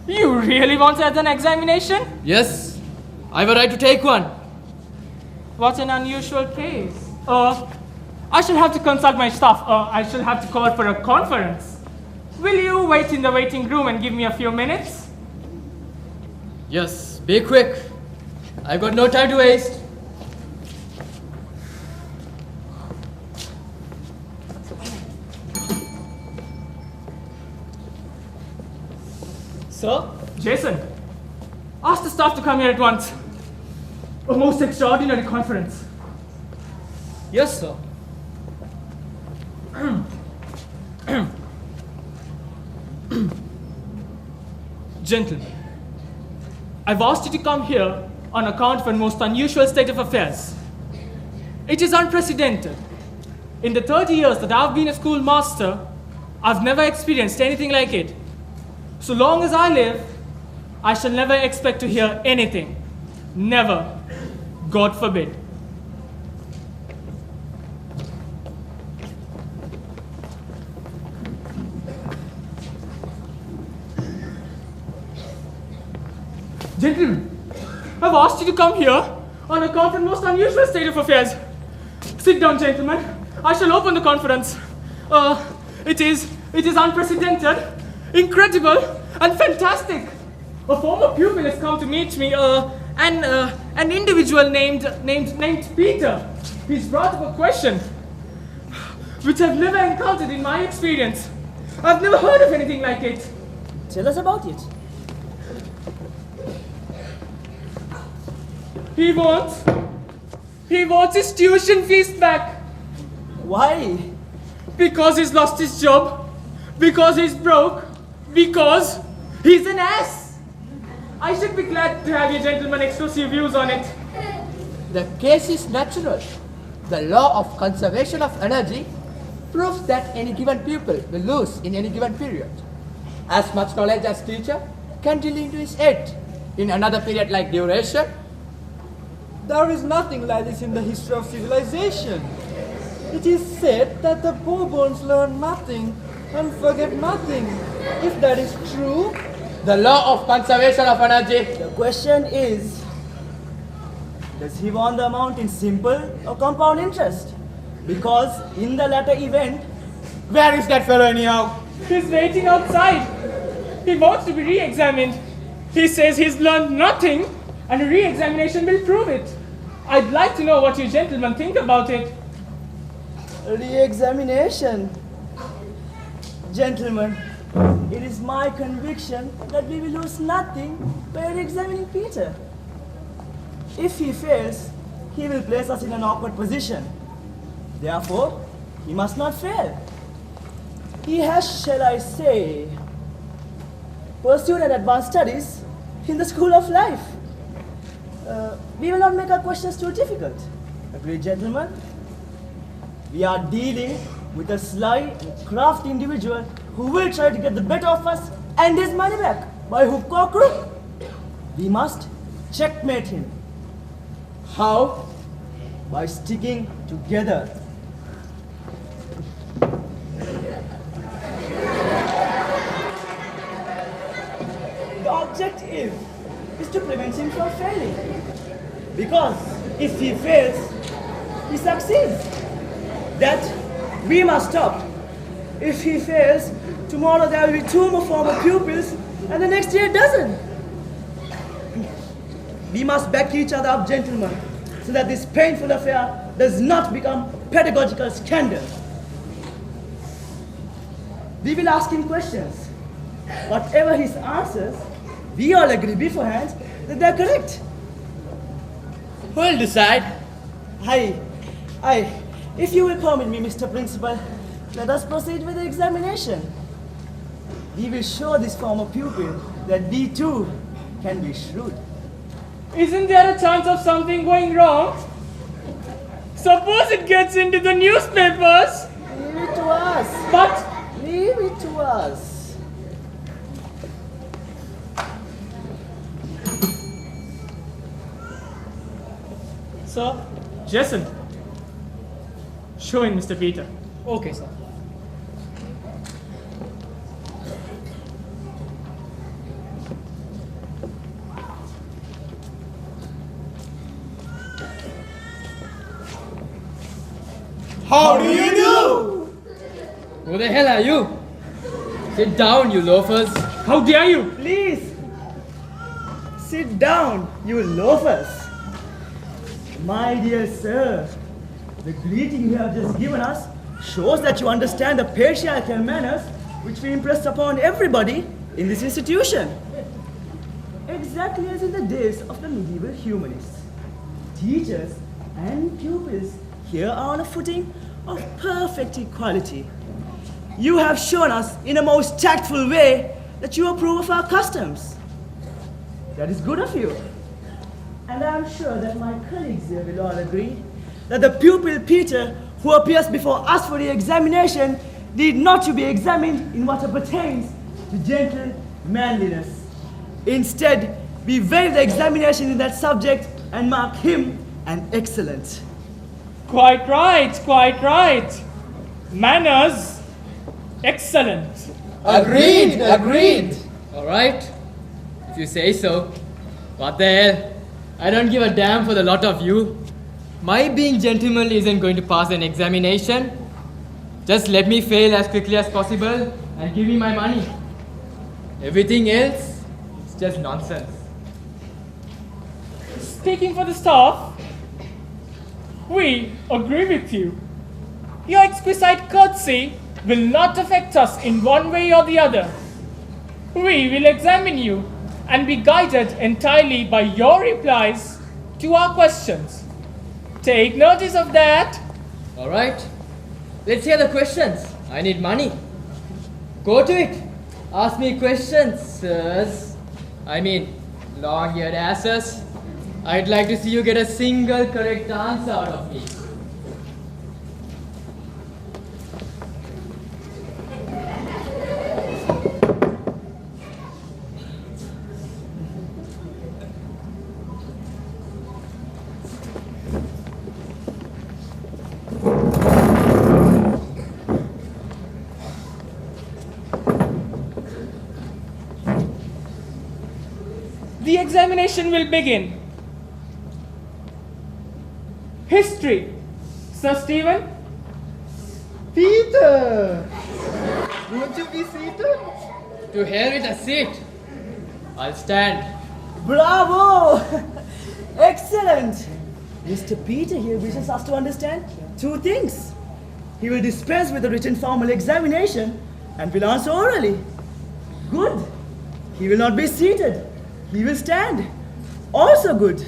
You really want an examination? Yes, I have a right to take one. What an unusual case. I shall have to consult my staff. I shall have to call for a conference. Will you wait in the waiting room and give me a few minutes? Yes, be quick. I've got no time to waste. Sir? Jason, ask the staff to come here at once. A most extraordinary conference. Yes, sir. Gentlemen, I've asked you to come here on account of a most unusual state of affairs. It is unprecedented. In the 30 years that I've been a schoolmaster, I've never experienced anything like it. So long as I live, I shall never expect to hear anything. Never. God forbid. Gentlemen, I've asked you to come here on account of the most unusual state of affairs. Sit down, gentlemen. I shall open the conference. It is unprecedented, incredible, and fantastic. A former pupil has come to meet me, an individual named Peter. He's brought up a question which I've never encountered in my experience. I've never heard of anything like it. Tell us about it. He wants his tuition fees back. Why? Because he's lost his job, because he's broke, because he's an ass. I should be glad to have you gentlemen express your views on it. The case is natural. The law of conservation of energy proves that any given pupil will lose in any given period. As much knowledge as teacher can drill into his head in another period like duration. There is nothing like this in the history of civilization. It is said that the Bourbons learn nothing and forget nothing. If that is true, The law of conservation of energy. the question is, does he want the amount in simple or compound interest? Because in the latter event, Where is that fellow anyhow? He's waiting outside. He wants to be re-examined. He says he's learned nothing and a re-examination will prove it. I'd like to know what you gentlemen think about it. re-examination. Gentlemen, it is my conviction that we will lose nothing by re-examining Peter. If he fails, he will place us in an awkward position. Therefore, he must not fail. He has, shall I say, pursued an advanced studies in the school of life. We will not make our questions too difficult. Agreed, gentlemen? We are dealing with a sly and crafty individual who will try to get the better of us and his money back by hook or crook. We must checkmate him. How? By sticking together. The objective is to prevent him from failing. Because if he fails, he succeeds. That we must stop. If he fails, tomorrow there will be 2 more former pupils and the next year a dozen. We must back each other up, gentlemen, so that this painful affair does not become pedagogical scandal. We will ask him questions. Whatever his answers, we all agree beforehand that they're correct. Who will decide? If you will permit me, Mr. Principal, let us proceed with the examination. We will show this former pupil that we too can be shrewd. Isn't there a chance of something going wrong? Suppose it gets into the newspapers. Leave it to us. But Leave it to us. Sir, Jason, show in Mr. Peter. Okay, sir. How do you do? Who the hell are you? Sit down, you loafers. How dare you? Please, sit down, you loafers. My dear sir, the greeting you have just given us shows that you understand the patriarchal manners which we impress upon everybody in this institution. Exactly as in the days of the medieval humanists. Teachers and pupils here are on a footing of perfect equality. You have shown us in a most tactful way that you approve of our customs. That is good of you. And I am sure that my colleagues here will all agree that the pupil Peter who appears before us for the examination need not to be examined in what pertains to gentle manliness. Instead, we waive the examination in that subject and mark him an excellent. Quite right, quite right. Manners, excellent. Agreed, agreed. Alright, if you say so. What the hell? I don't give a damn for the lot of you. My being gentlemanly isn't going to pass an examination. Just let me fail as quickly as possible and give me my money. Everything else, it's just nonsense. Speaking for the staff, we agree with you. Your exquisite courtesy will not affect us in one way or the other. We will examine you and be guided entirely by your replies to our questions. Take notice of that. Alright, let's hear the questions. I need money. Go to it. Ask me questions, sirs. I mean, long-eared asses. I'd like to see you get a single correct answer out of me. The examination will begin. History. Sir Stephen? Peter! Won't you be seated? To hell with a seat. I'll stand. Bravo! Excellent! Mr. Peter here wishes us to understand two things. He will dispense with the written formal examination and will answer orally. Good. He will not be seated. He will stand. Also good.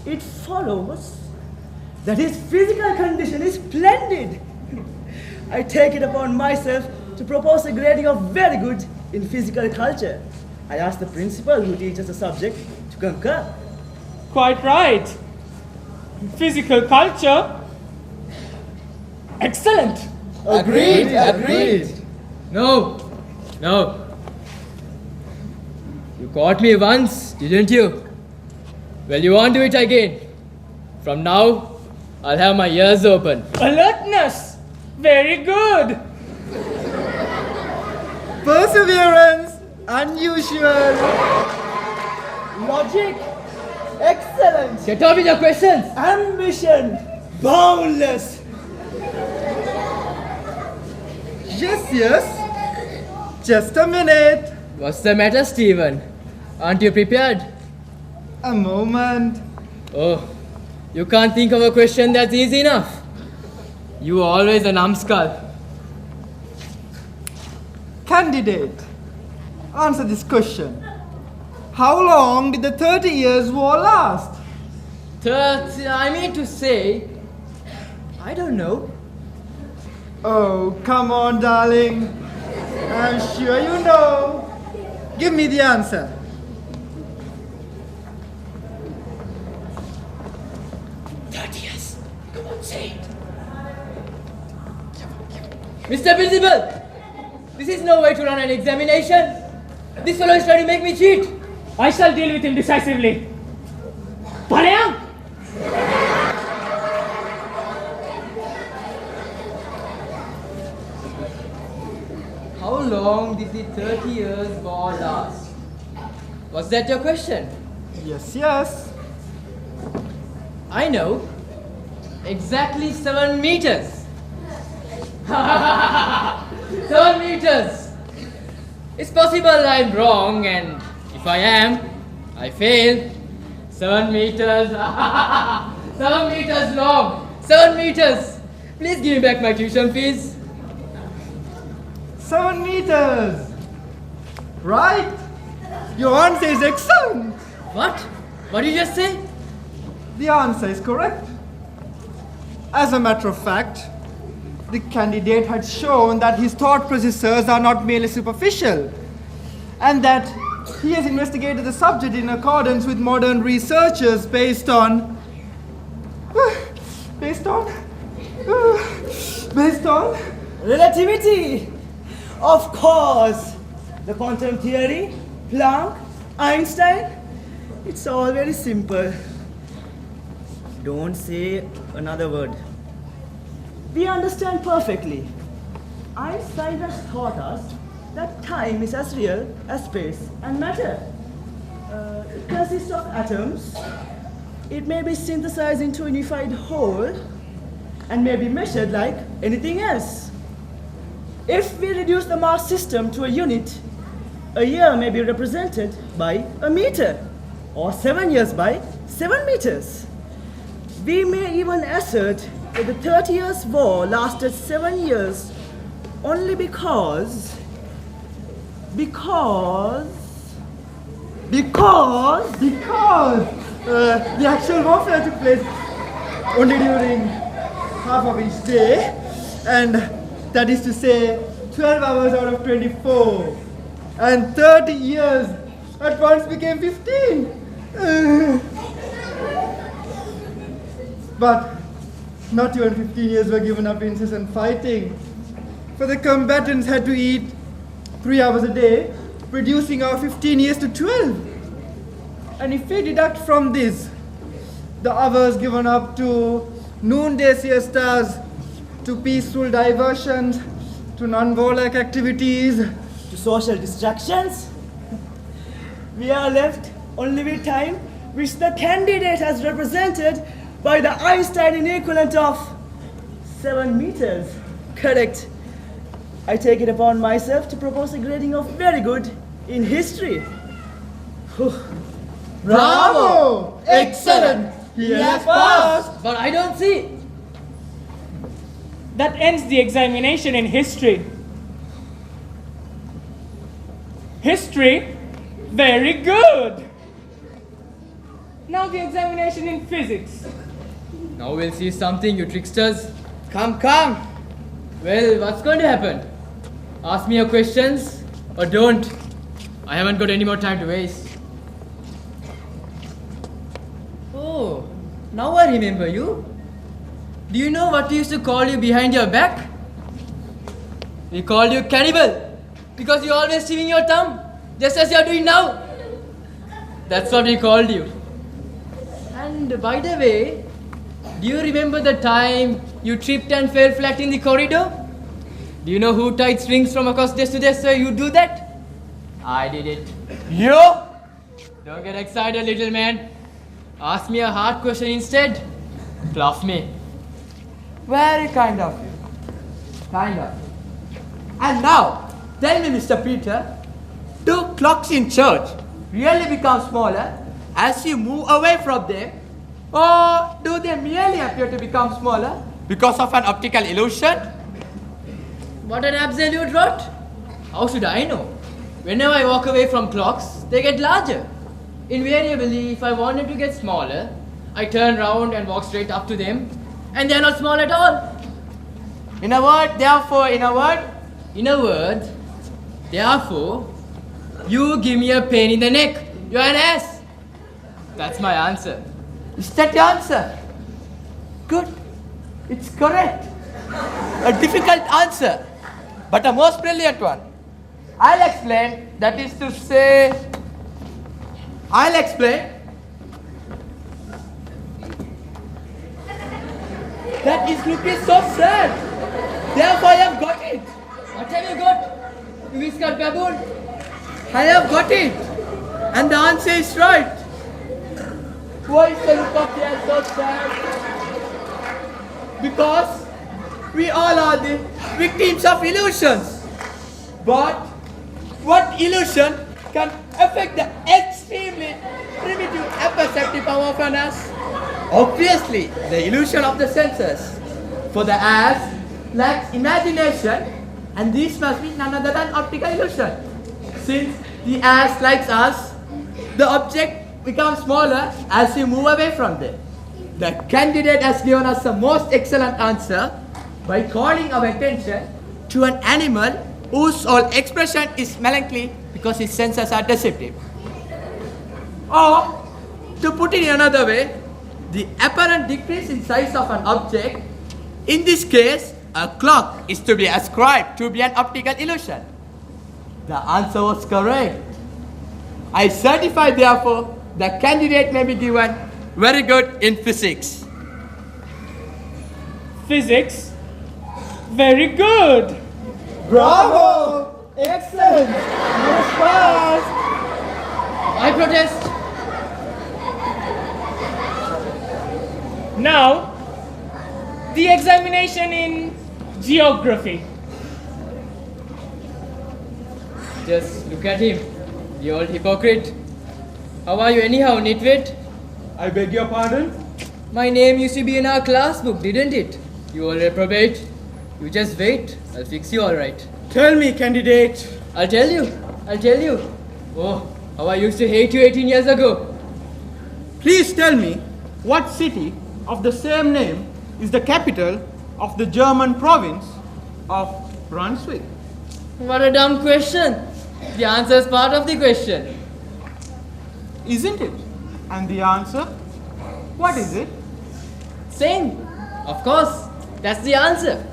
It follows that his physical condition is splendid. I take it upon myself to propose a grading of very good in physical culture. I ask the principal who teaches the subject to concur. Quite right. Physical culture. Excellent. Agreed, agreed. No. You caught me once, didn't you? Well, you won't do it again. From now, I'll have my ears open. Alertness. Very good. Perseverance, unusual. Logic. Excellent. Get on with your questions. Ambition. Boundless. Yes. Just a minute. What's the matter, Stephen? Aren't you prepared? A moment. Oh, you can't think of a question that's easy enough. You are always a numbskull. Candidate, answer this question. How long did the 30 years war last? I mean to say, I don't know. Oh, come on, darling. I'm sure you know. Give me the answer. Mr. Principal, this is no way to run an examination. This fellow is trying to make me cheat. I shall deal with him decisively. Palayam! How long did the 30 years war last? Was that your question? Yes. I know. Exactly 7 meters. 7 meters. It's possible I'm wrong, and if I am, I fail. 7 meters. 7 meters long. 7 meters. Please give me back my tuition fees. 7 meters. Right? Your answer is excellent. What? What did you just say? The answer is correct. As a matter of fact, the candidate had shown that his thought processes are not merely superficial, and that he has investigated the subject in accordance with modern researchers based on Relativity. Of course. The quantum theory, Planck, Einstein. It's all very simple. Don't say another word. We understand perfectly. Einstein has taught us that time is as real as space and matter. It consists of atoms. It may be synthesized into a unified whole and may be measured like anything else. If we reduce the mass system to a unit, a year may be represented by a meter, or 7 years by 7 meters. We may even assert that the 30 Years' War lasted 7 years only because the actual warfare took place only during half of each day, and that is to say 12 hours out of 24, and 30 years at once became 15. But not even 15 years were given up to incessant fighting, for the combatants had to eat 3 hours a day, reducing our 15 years to 12. And if we deduct from this the hours given up to noonday siestas, to peaceful diversions, to non-warlike activities, to social distractions, we are left only with time which the candidate has represented by the Einstein equivalent of 7 meters. Correct. I take it upon myself to propose a grading of very good in history. Bravo! Excellent! He has passed! But I don't see. That ends the examination in history. History? Very good! Now the examination in physics. Now we'll see something, you tricksters. Come, come. Well, what's going to happen? Ask me your questions or don't. I haven't got any more time to waste. Oh, now I remember you. Do you know what we used to call you behind your back? We called you cannibal because you're always chewing your thumb, just as you're doing now. That's what we called you. And by the way, do you remember the time you tripped and fell flat in the corridor? Do you know who tied strings from across desk to desk so you do that? I did it. You? Don't get excited, little man. Ask me a hard question instead. Bluff me. Very kind of you. Kind of. And now, tell me, Mr. Peter, do clocks in church really become smaller as you move away from them? Or do they merely appear to become smaller because of an optical illusion? What an absolute rot. How should I know? Whenever I walk away from clocks, they get larger. Invariably, if I wanted to get smaller, I turn round and walk straight up to them, and they're not small at all. In a word, therefore, in a word, therefore, you give me a pain in the neck. You're an ass. That's my answer. is that your answer? Good. It's correct. A difficult answer, but a most brilliant one. I'll explain. That is to say, I'll explain. That is looking so sad. Therefore, I have got it. What have you got, you whiskered baboon? I have got it. And the answer is right. Why is the look of the so sad? Because we all are the victims of illusions. But what illusion can affect the extremely primitive apperceptive power of an ass? Obviously, the illusion of the senses. For the ass lacks imagination, and this must be none other than optical illusion. Since the ass likes us, the object becomes smaller as we move away from them. The candidate has given us the most excellent answer by calling our attention to an animal whose whole expression is melancholy because his senses are deceptive. Or, to put it in another way, the apparent decrease in size of an object, in this case, a clock, is to be ascribed to be an optical illusion. The answer was correct. I certify, therefore, the candidate may be given very good in physics. Physics? Very good! Bravo! Excellent! You was passed! I protest. Now, the examination in geography. Just look at him, the old hypocrite. How are you anyhow, nitwit? I beg your pardon? My name used to be in our class book, didn't it? You all reprobate. You just wait, I'll fix you all right. Tell me, candidate. I'll tell you. Oh, how I used to hate you 18 years ago. Please tell me what city of the same name is the capital of the German province of Brunswick. What a dumb question. The answer is part of the question. Isn't it? And the answer? What is it? Same. Of course, that's the answer.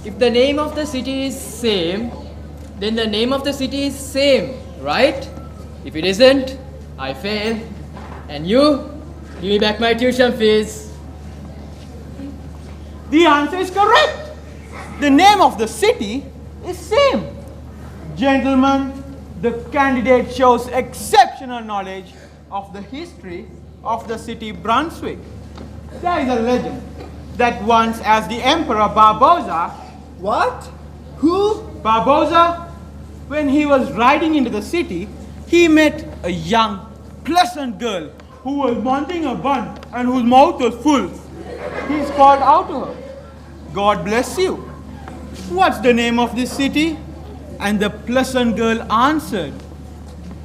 If the name of the city is same, then the name of the city is same, right? If it isn't, I fail. And you, give me back my tuition fees. The answer is correct. The name of the city is same. Gentlemen, the candidate shows exceptional knowledge of the history of the city Brunswick. There is a legend that once as the Emperor Barboza... What? Who? Barboza, when he was riding into the city, he met a young, pleasant girl who was wanting a bun and whose mouth was full. He called out to her, "God bless you. What's the name of this city?" And the pleasant girl answered,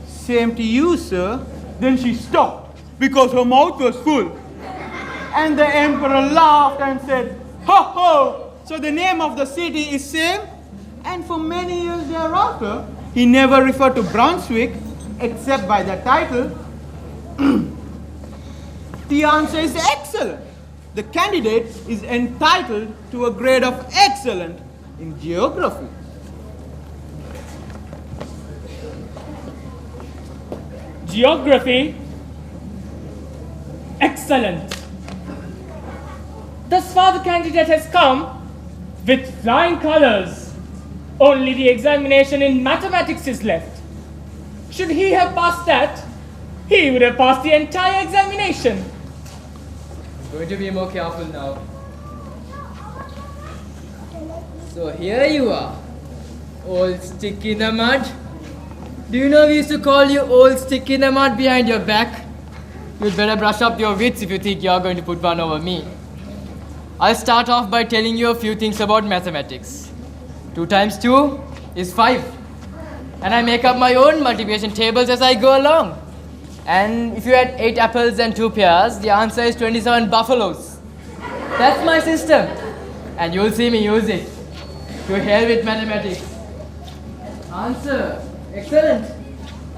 "Same to you, sir." Then she stopped because her mouth was full. And the emperor laughed and said, "Ho ho! So the name of the city is same?" And for many years thereafter, he never referred to Brunswick except by the title. The answer is excellent. The candidate is entitled to a grade of excellent in geography. Geography? Excellent. Thus far the candidate has come with flying colors. Only the examination in mathematics is left. Should he have passed that, he would have passed the entire examination. I'm going to be more careful now. So here you are, old stick in the mud. Do you know we used to call you old stick in the mud behind your back? You'd better brush up your wits if you think you're going to put one over me. I'll start off by telling you a few things about mathematics. 2 times 2 is 5. And I make up my own multiplication tables as I go along. And if you had 8 apples and 2 pears, the answer is 27 buffaloes. That's my system. And you'll see me use it. To hell with mathematics. Answer. Excellent.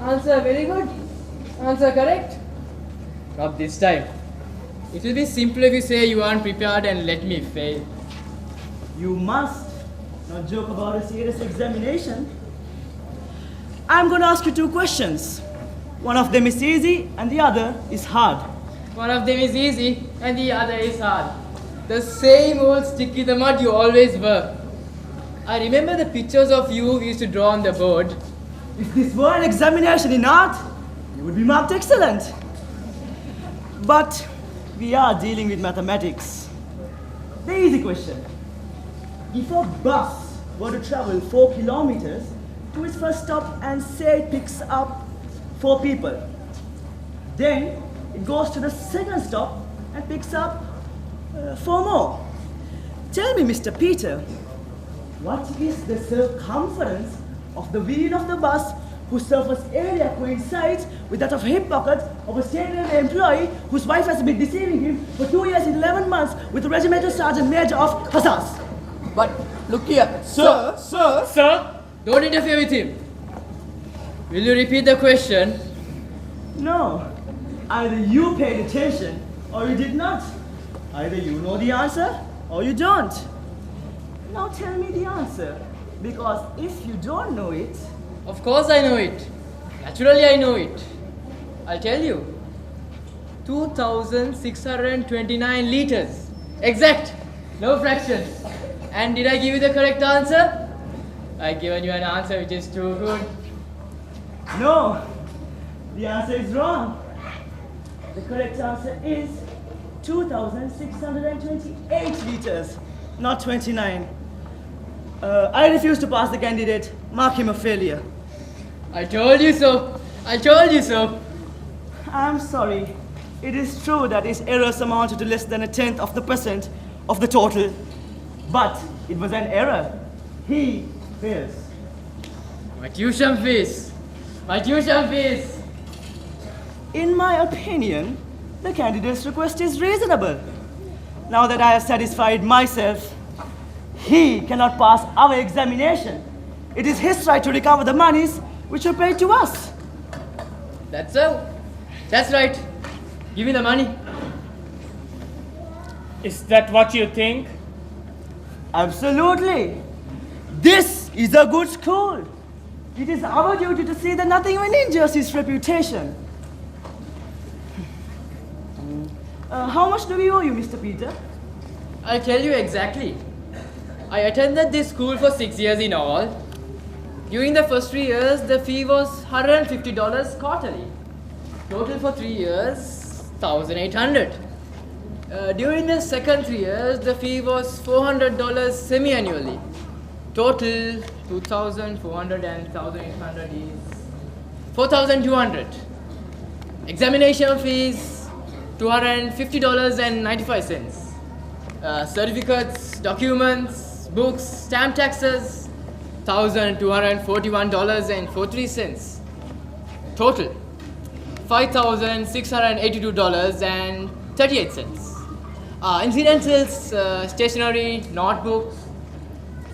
Answer very good. Answer correct. Not this time. It will be simpler if you say you aren't prepared and let me fail. You must not joke about a serious examination. I'm going to ask you 2 questions. One of them is easy and the other is hard. One of them is easy and the other is hard. The same old stick in the mud you always were. I remember the pictures of you we used to draw on the board. If this were an examination in art, you would be marked excellent. But we are dealing with mathematics. the easy question. If a bus were to travel 4 kilometers to its first stop and say it picks up 4 people, then it goes to the second stop and picks up 4 more. Tell me, Mr. Peter, what is the circumference of the wheel of the bus whose surface area coincides with that of hip pocket of a state railway employee whose wife has been deceiving him for 2 years and 11 months with the regimental sergeant major of Hussars? But look here, sir. Sir, don't interfere with him. Will you repeat the question? No. Either you paid attention or you did not. Either you know the answer or you don't. Now tell me the answer, because if you don't know it... Of course I know it. Naturally I know it. I'll tell you. 2,629 liters. Exact. No fractions. And did I give you the correct answer? I've given you an answer which is too good. No. The answer is wrong. The correct answer is 2,628 liters, not 29. I refuse to pass the candidate. Mark him a failure. I told you so. I told you so. I'm sorry. It is true that his errors amounted to less than 1/10 of the percent of the total. But it was an error. He fails. My tuition fees. My tuition fees. In my opinion, the candidate's request is reasonable. Now that I have satisfied myself, he cannot pass our examination. It is his right to recover the monies which were paid to us. That's so. That's right. Give me the money. Is that what you think? Absolutely. This is a good school. It is our duty to see that nothing even injures his reputation. How much do we owe you, Mr. Peter? I'll tell you exactly. I attended this school for 6 years in all. During the first 3 years, the fee was $150 quarterly. Total for 3 years, $1,800. During the second 3 years, the fee was $400 semi-annually. Total, 2,400 and 1,800 is 4,200. Examination fees, $250.95. Certificates, documents, books, stamp taxes, $1,241.43. Total, $5,682.38. Incidentals, stationery, notebooks,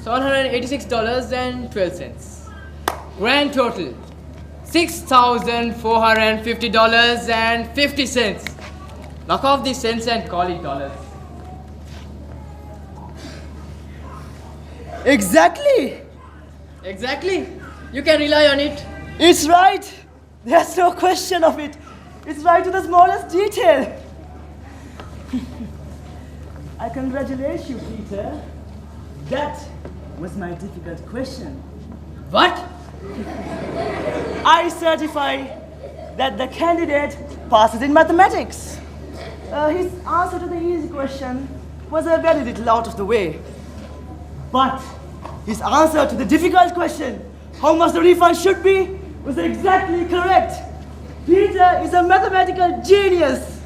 $786.12. Grand total, $6,450.50. Knock off the cents and call it dollars. Exactly. Exactly. You can rely on it. It's right. There's no question of it. It's right to the smallest detail. I congratulate you, Peter. That was my difficult question. What? I certify that the candidate passes in mathematics. His answer to the easy question was a very little out of the way. But his answer to the difficult question, how much the refund should be, was exactly correct. Peter is a mathematical genius.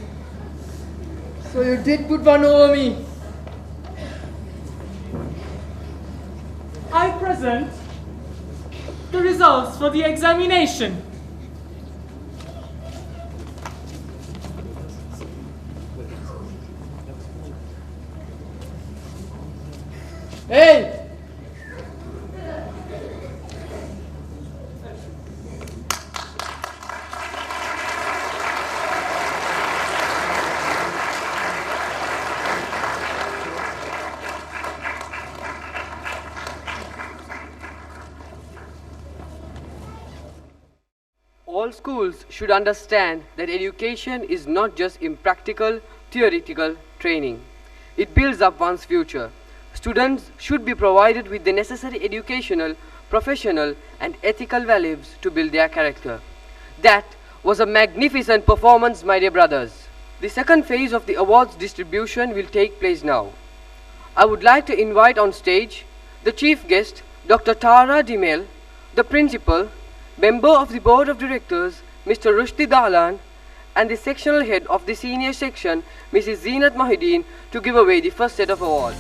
So you did put one over me. I present the results for the examination. Hey! All schools should understand that education is not just impractical, theoretical training. It builds up one's future. Students should be provided with the necessary educational, professional, and ethical values to build their character. That was a magnificent performance, my dear brothers. The second phase of the awards distribution will take place now. I would like to invite on stage the chief guest, Dr. Tara Dimel, the principal, member of the board of directors, Mr. Rushdie Dahlan, and the sectional head of the senior section, Mrs. Zeenat Mahideen, to give away the first set of awards.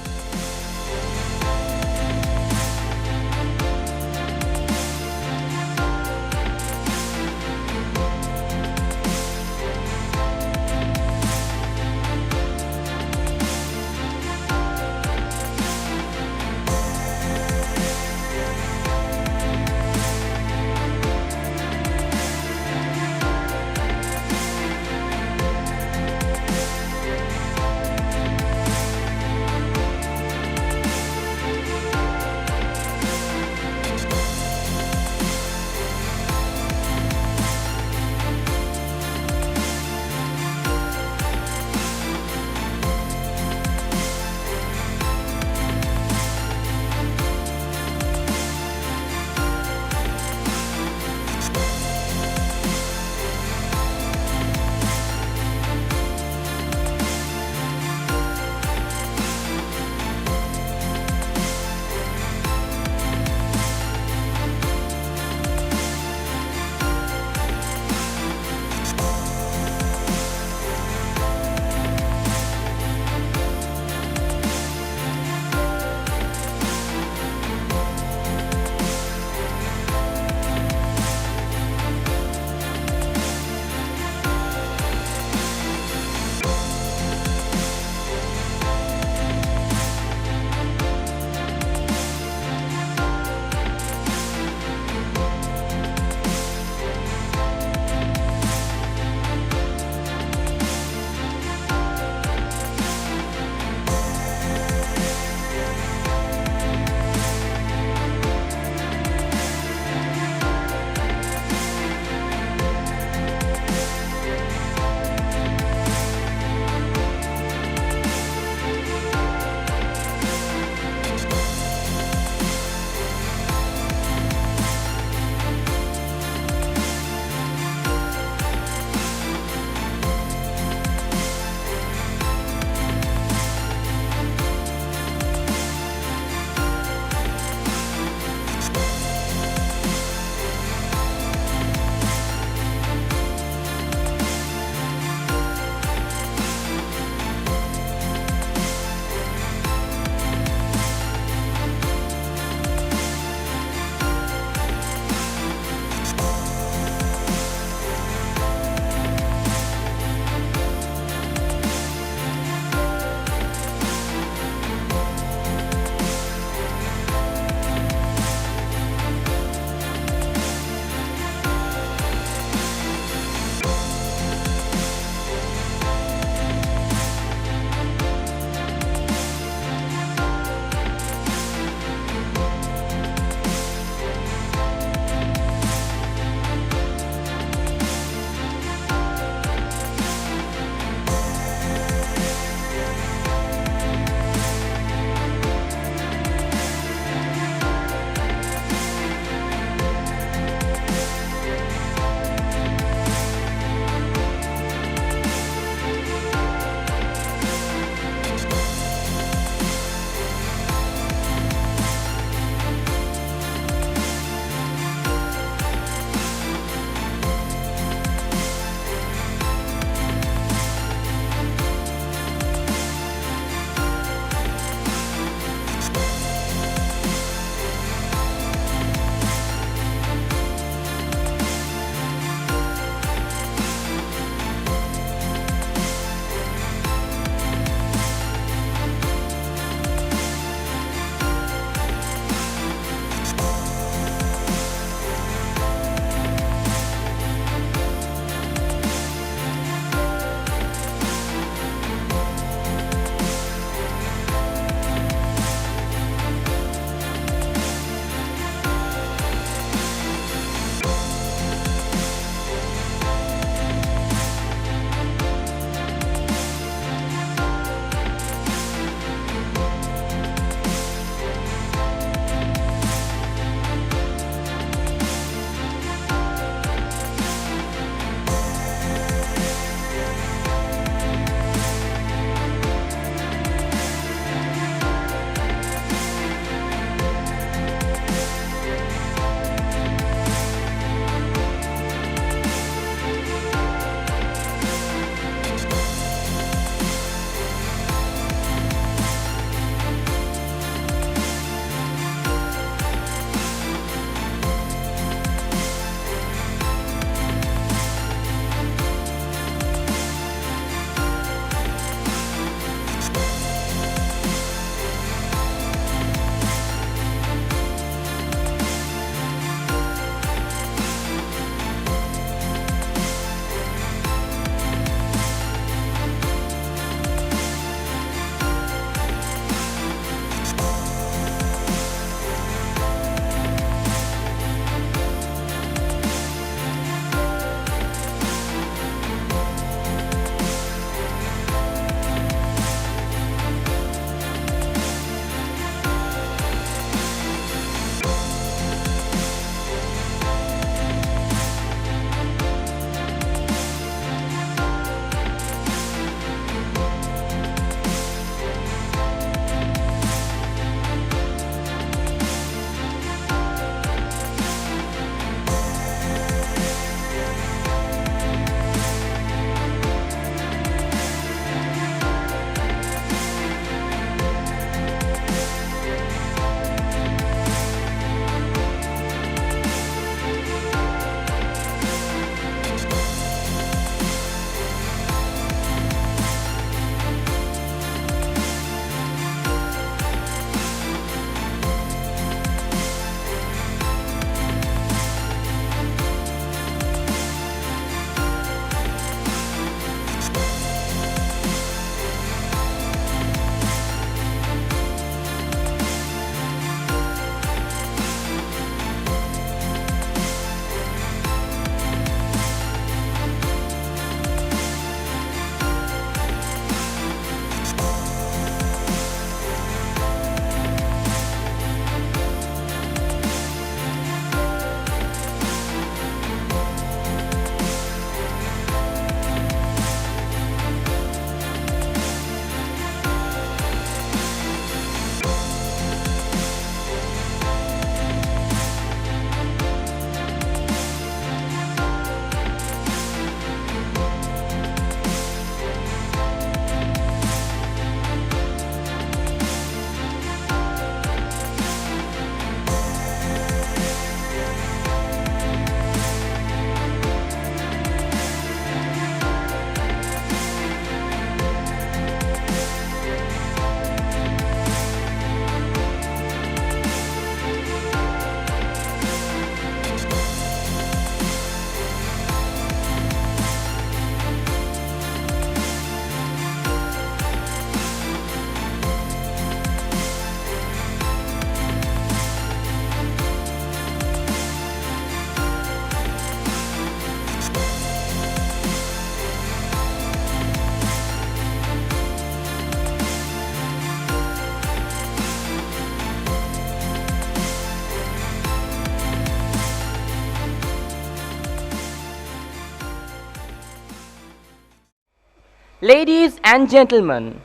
Ladies and gentlemen,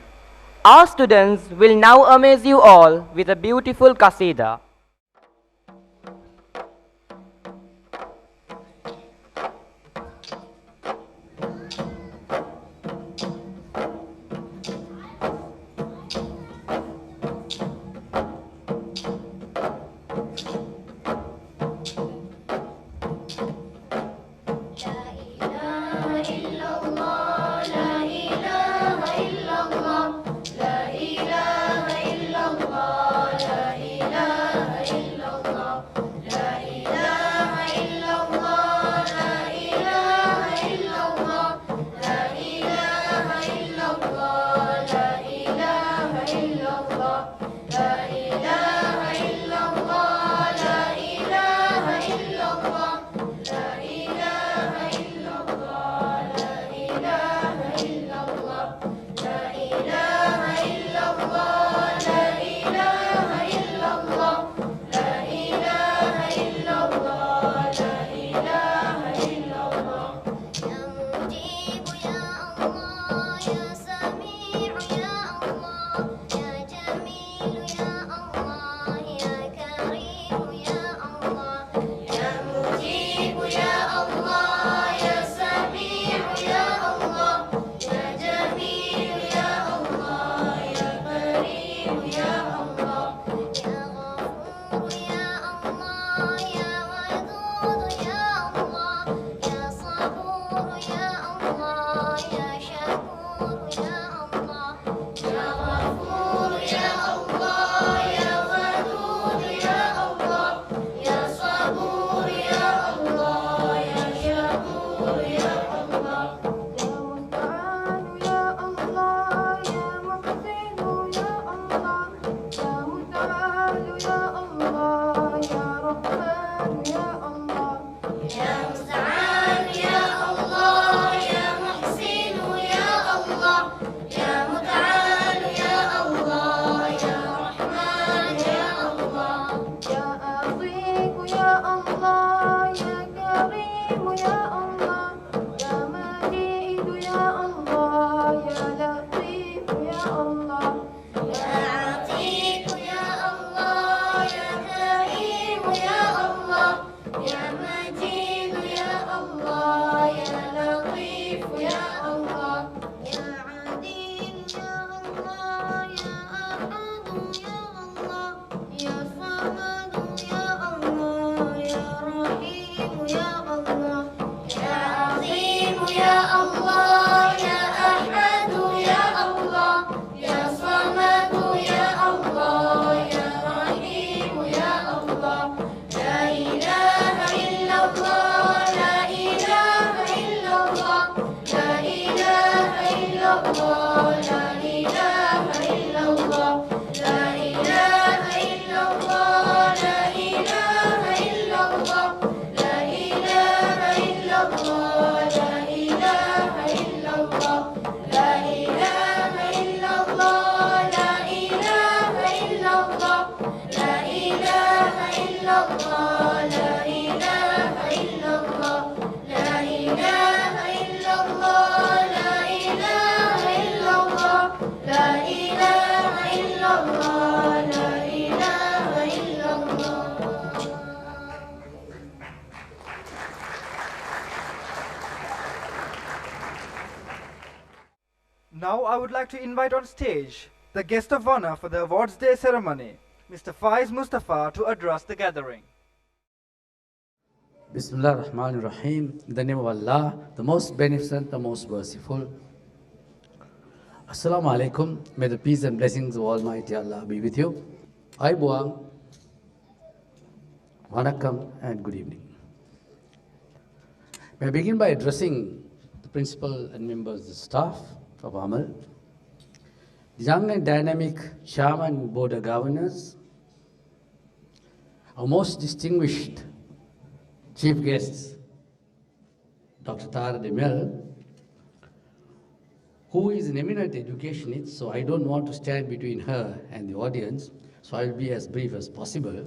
our students will now amaze you all with a beautiful qasida. Now I would like to invite on stage the guest of honor for the Awards Day ceremony, Mr. Faiz Mustafa, to address the gathering. Bismillah ar-Rahman ar-Rahim. In the name of Allah, the most beneficent, the most merciful. Assalamu alaikum. May the peace and blessings of Almighty Allah be with you. Aibuang, Vanakkam, and good evening. May I begin by addressing the principal and members of the staff of Amal, the young and dynamic chairman and board of governors, our most distinguished chief guests, Dr. Tara Demel, who is an eminent educationist, so I don't want to stand between her and the audience, so I will be as brief as possible.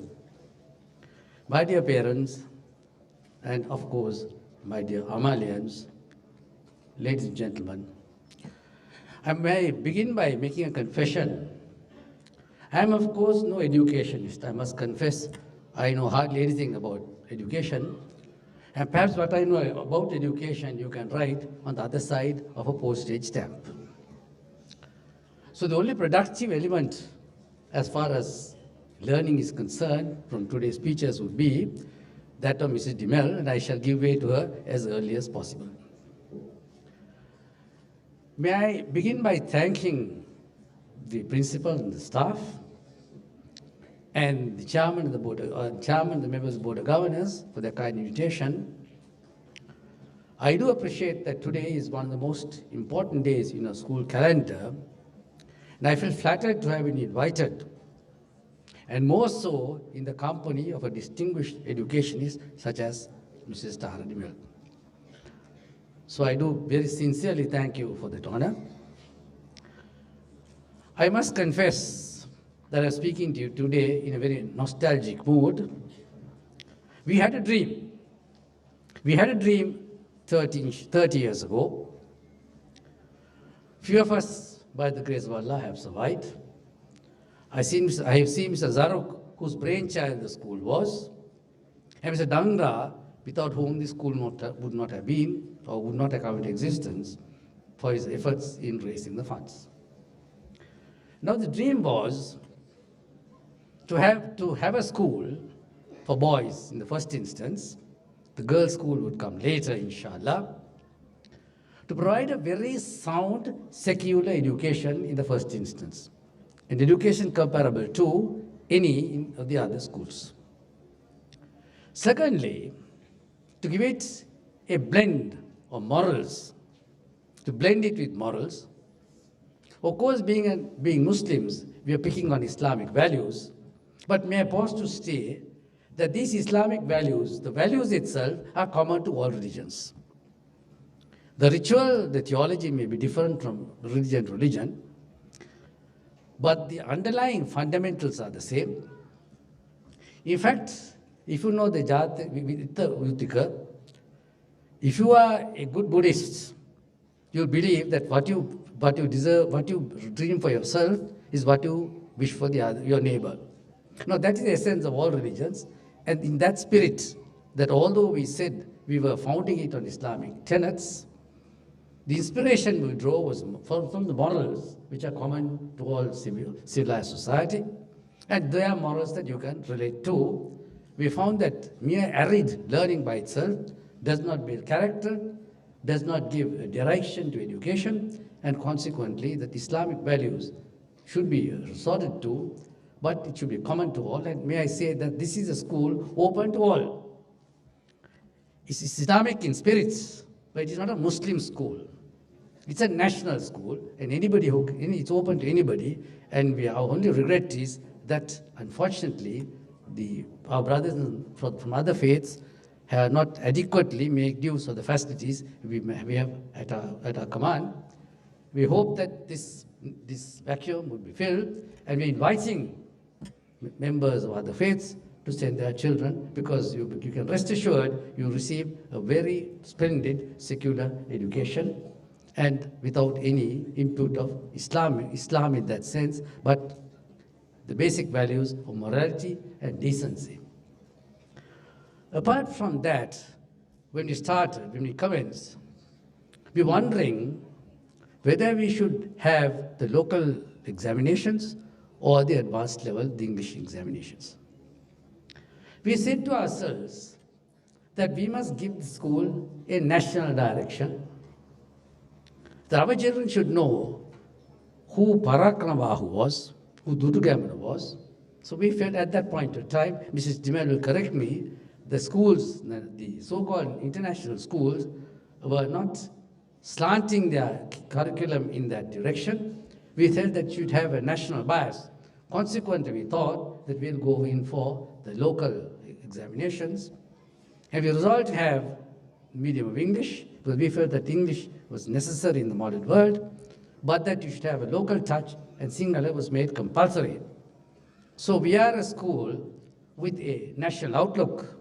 My dear parents, and of course, my dear Amalians, ladies and gentlemen, I may begin by making a confession. I am, of course, no educationist. I must confess, I know hardly anything about education. And perhaps what I know about education, you can write on the other side of a postage stamp. So the only productive element as far as learning is concerned from today's speeches would be that of Mrs. DeMel, and I shall give way to her as early as possible. May I begin by thanking the principal and the staff and the chairman and the members of the Board of Governors for their kind invitation. I do appreciate that today is one of the most important days in our school calendar, and I feel flattered to have been invited, and more so in the company of a distinguished educationist such as Mrs. Tara DeMille. So I do very sincerely thank you for that honor. I must confess that I'm speaking to you today in a very nostalgic mood. We had a dream. We had a dream 30 years ago. Few of us, by the grace of Allah, have survived. I have seen Mr. Zaruk, whose brainchild the school was, and Mr. Dangra, without whom the school would not have been or would not have come into existence, for his efforts in raising the funds. Now the dream was to have a school for boys in the first instance. The girls' school would come later, inshallah, to provide a very sound secular education in the first instance, an education comparable to any of the other schools. Secondly, to give it a blend of morals, to blend it with morals. Of course, being Muslims, we are picking on Islamic values, but may I pause to say that these Islamic values, the values itself, are common to all religions. The ritual, the theology may be different from religion to religion, but the underlying fundamentals are the same. In fact, if you know the Jataka, if you are a good Buddhist, you believe that what you deserve, what you dream for yourself is what you wish for your neighbor. Now that is the essence of all religions, and in that spirit, that although we said we were founding it on Islamic tenets, the inspiration we draw was from the morals which are common to all civilized society, and they are morals that you can relate to. We found that mere arid learning by itself does not build character, does not give a direction to education, and consequently that Islamic values should be resorted to, but it should be common to all. And may I say that this is a school open to all. It's Islamic in spirit, but it is not a Muslim school. It's a national school, and it's open to anybody. And our only regret is that, unfortunately, our brothers from other faiths have not adequately made use of the facilities we have at our command. We hope that this vacuum would be filled, and we're inviting members of other faiths to send their children, because you can rest assured you receive a very splendid secular education, and without any input of Islam in that sense, but the basic values of morality and decency. Apart from that, when we commenced, we're wondering whether we should have the local examinations or the advanced level, the English examinations. We said to ourselves that we must give the school a national direction, that our children should know who Parakramabahu was, who Dudugamana was. So we felt at that point of time, Mrs. Dimel will correct me, the schools, the so-called international schools, were not slanting their curriculum in that direction. We felt that should have a national bias. Consequently, we thought that we'll go in for the local examinations. And we resolved to have medium of English, because we felt that English was necessary in the modern world, but that you should have a local touch, and Sinhala was made compulsory. So we are a school with a national outlook,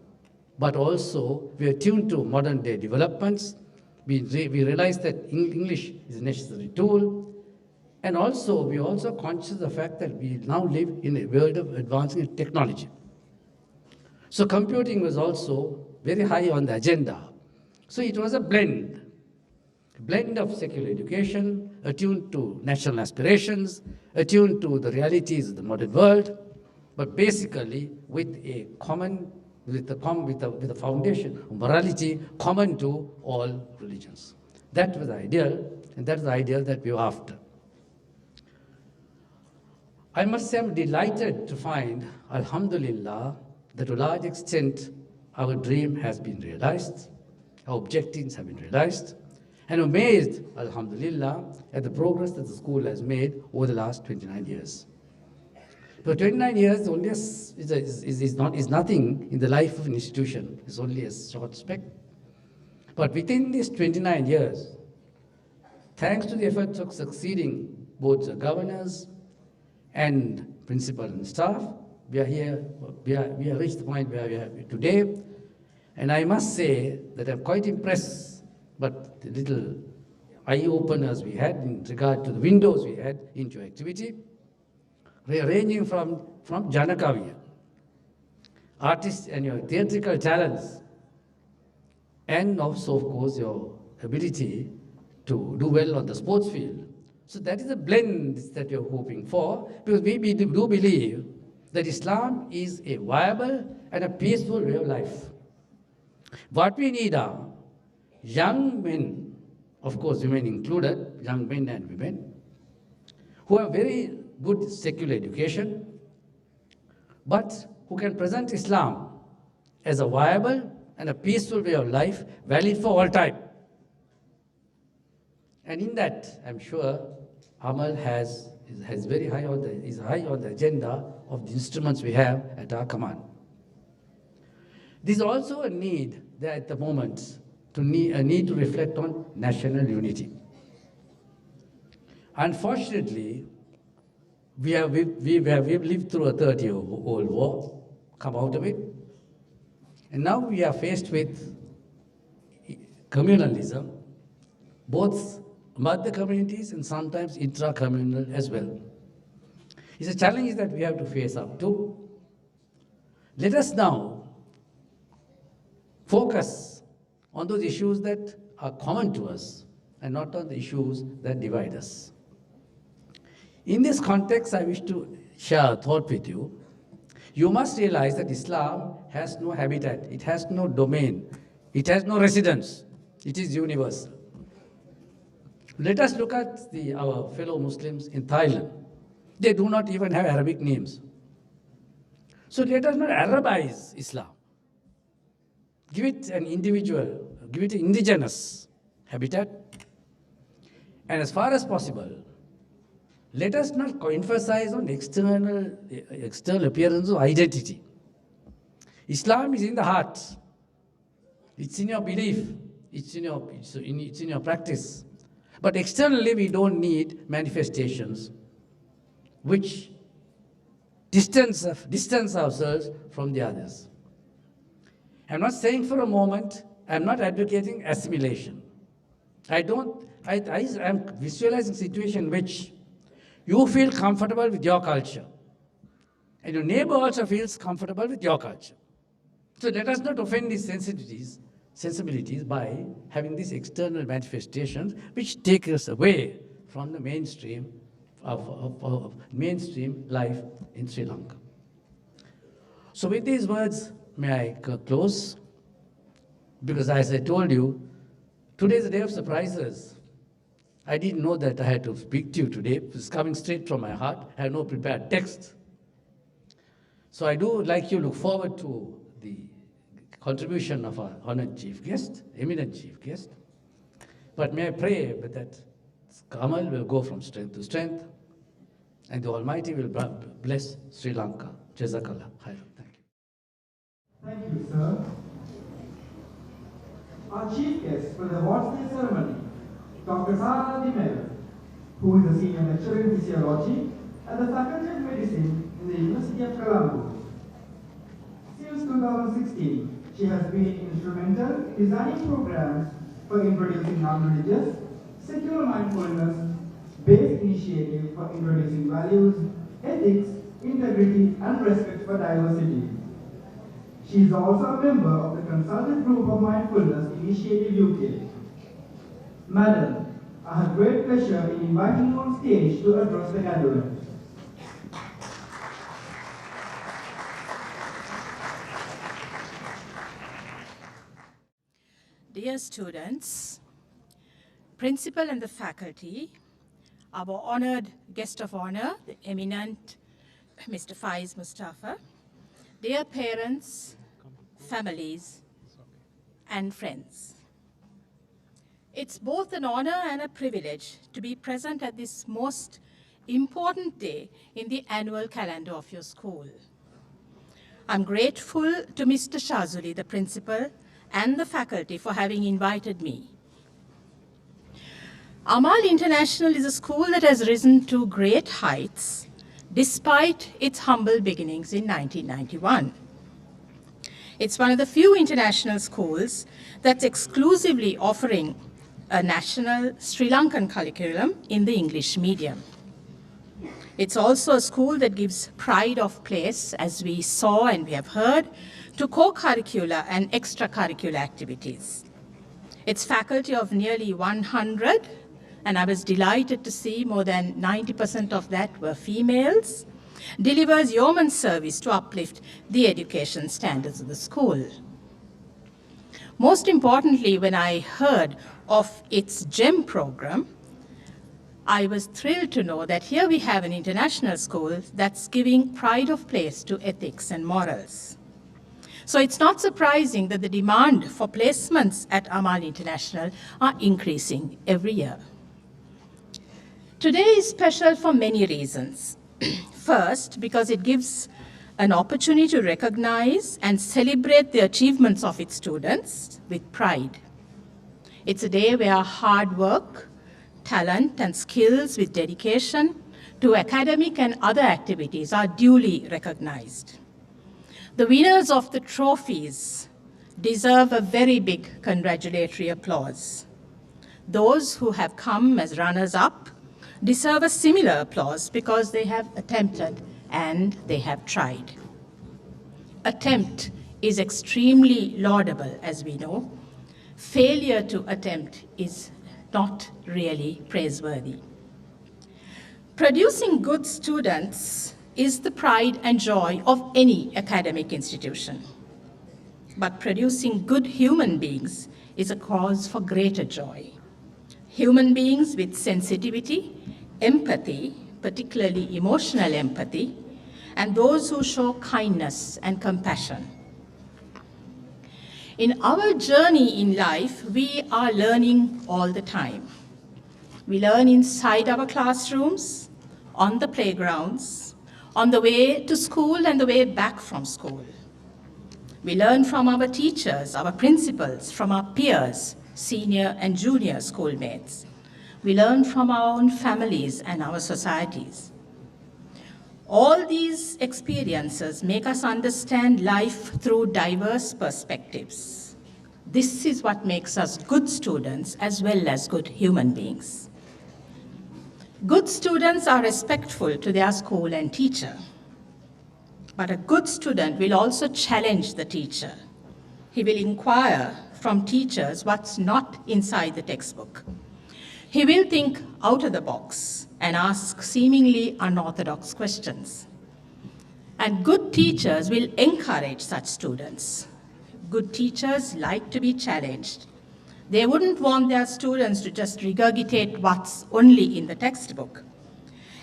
but also we are tuned to modern day developments. We realize that English is a necessary tool. And also, we are also conscious of the fact that we now live in a world of advancing technology. So computing was also very high on the agenda. So it was a blend of secular education, attuned to national aspirations, attuned to the realities of the modern world, but basically with a common, with a foundation of morality common to all religions. That was the ideal, and that's the ideal that we were after. I must say I'm delighted to find, Alhamdulillah, that to a large extent our dream has been realized, our objectives have been realized, and amazed, Alhamdulillah, at the progress that the school has made over the last 29 years. For 29 years only is nothing in the life of an institution, it's only a short speck. But within these 29 years, thanks to the efforts of succeeding both the governors and principal and staff, we have reached the point where we are today. And I must say that I'm quite impressed, but the little eye-openers we had in regard to the windows we had into activity, ranging from Janakavya, artists and your theatrical talents, and also, of course, your ability to do well on the sports field. So that is a blend that you're hoping for, because we do believe that Islam is a viable and a peaceful way of life. What we need are young men, of course women included, young men and women, who have very good secular education, but who can present Islam as a viable and a peaceful way of life, valid for all time. And in that, I'm sure Amal is high on the agenda of the instruments we have at our command. There's also a need there at the moment a need to reflect on national unity. Unfortunately, we've lived through a 30-year-old war, come out of it, and now we are faced with communalism, both among the communities and sometimes intra-communal as well. It's a challenge that we have to face up to. Let us now focus on those issues that are common to us and not on the issues that divide us. In this context, I wish to share a thought with you. You must realize that Islam has no habitat, it has no domain, it has no residence, it is universal. Let us look at our fellow Muslims in Thailand. They do not even have Arabic names. So let us not Arabize Islam. Give it an indigenous habitat. And as far as possible, let us not emphasize on external appearance of identity. Islam is in the heart. It's in your belief. It's in your practice. But externally, we don't need manifestations which distance ourselves from the others. I'm not saying for a moment, I'm not advocating assimilation. I'm visualizing a situation in which you feel comfortable with your culture, and your neighbor also feels comfortable with your culture. So let us not offend these sensibilities by having these external manifestations which take us away from the mainstream of mainstream life in Sri Lanka. So with these words, may I close? Because as I told you, today is a day of surprises. I didn't know that I had to speak to you today. It's coming straight from my heart. I have no prepared text. So I do like you look forward to the contribution of our honored chief guest, eminent chief guest. But may I pray that Amal will go from strength to strength, and the Almighty will bless Sri Lanka. Jazakallah khairan. Thank you. Thank you, sir. Our chief guest for the awards day ceremony, Dr. Sara Dimel, who is a senior lecturer in physiology at the Faculty of Medicine in the University of Colombo. Since 2016, she has been instrumental in designing programs for introducing non-religious, secular mindfulness, based initiative for introducing values, ethics, integrity, and respect for diversity. She is also a member of the consultative group of Mindfulness Initiative UK. Madam, I have great pleasure in inviting you on stage to address the gathering. Dear students, principal and the faculty, our honored guest of honor, the eminent Mr. Faiz Mustafa, dear parents, families, and friends. It's both an honor and a privilege to be present at this most important day in the annual calendar of your school. I'm grateful to Mr. Shazuli, the principal, and the faculty for having invited me. Amal International is a school that has risen to great heights despite its humble beginnings in 1991. It's one of the few international schools that's exclusively offering a national Sri Lankan curriculum in the English medium. It's also a school that gives pride of place, as we saw and we have heard, to co-curricular and extracurricular activities. Its faculty of nearly 100, and I was delighted to see more than 90% of that were females, delivers yeoman service to uplift the education standards of the school. Most importantly, when I heard of its GEM program, I was thrilled to know that here we have an international school that's giving pride of place to ethics and morals. So it's not surprising that the demand for placements at Amal International are increasing every year. Today is special for many reasons. First, because it gives an opportunity to recognize and celebrate the achievements of its students with pride. It's a day where hard work, talent, and skills with dedication to academic and other activities are duly recognized. The winners of the trophies deserve a very big congratulatory applause. Those who have come as runners-up deserve a similar applause because they have attempted and they have tried. Attempt is extremely laudable, as we know. Failure to attempt is not really praiseworthy. Producing good students is the pride and joy of any academic institution. But producing good human beings is a cause for greater joy. Human beings with sensitivity, empathy, particularly emotional empathy, and those who show kindness and compassion. In our journey in life, we are learning all the time. We learn inside our classrooms, on the playgrounds, on the way to school and the way back from school. We learn from our teachers, our principals, from our peers, senior and junior schoolmates. We learn from our own families and our societies. All these experiences make us understand life through diverse perspectives. This is what makes us good students as well as good human beings. Good students are respectful to their school and teacher. But a good student will also challenge the teacher. He will inquire from teachers what's not inside the textbook. He will think out of the box and ask seemingly unorthodox questions. And good teachers will encourage such students. Good teachers like to be challenged. They wouldn't want their students to just regurgitate what's only in the textbook.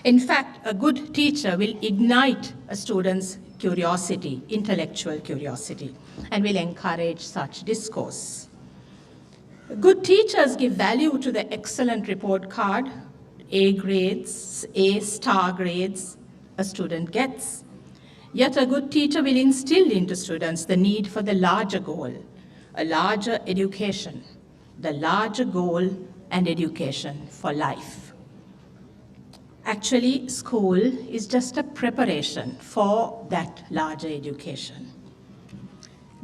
In fact, a good teacher will ignite a student's curiosity, intellectual curiosity, and will encourage such discourse. Good teachers give value to the excellent report card, A grades, A star grades a student gets. Yet a good teacher will instill into students the need for the larger goal, a larger education, the larger goal and education for life. Actually, school is just a preparation for that larger education.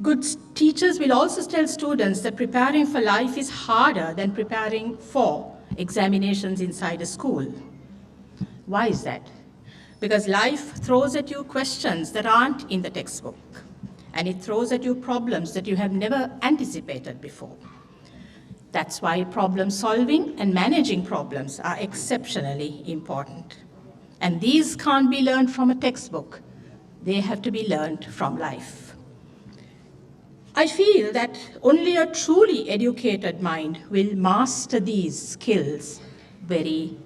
Good teachers will also tell students that preparing for life is harder than preparing for examinations inside a school. Why is that? Because life throws at you questions that aren't in the textbook, and it throws at you problems that you have never anticipated before. That's why problem solving and managing problems are exceptionally important. And these can't be learned from a textbook. They have to be learned from life. I feel that only a truly educated mind will master these skills very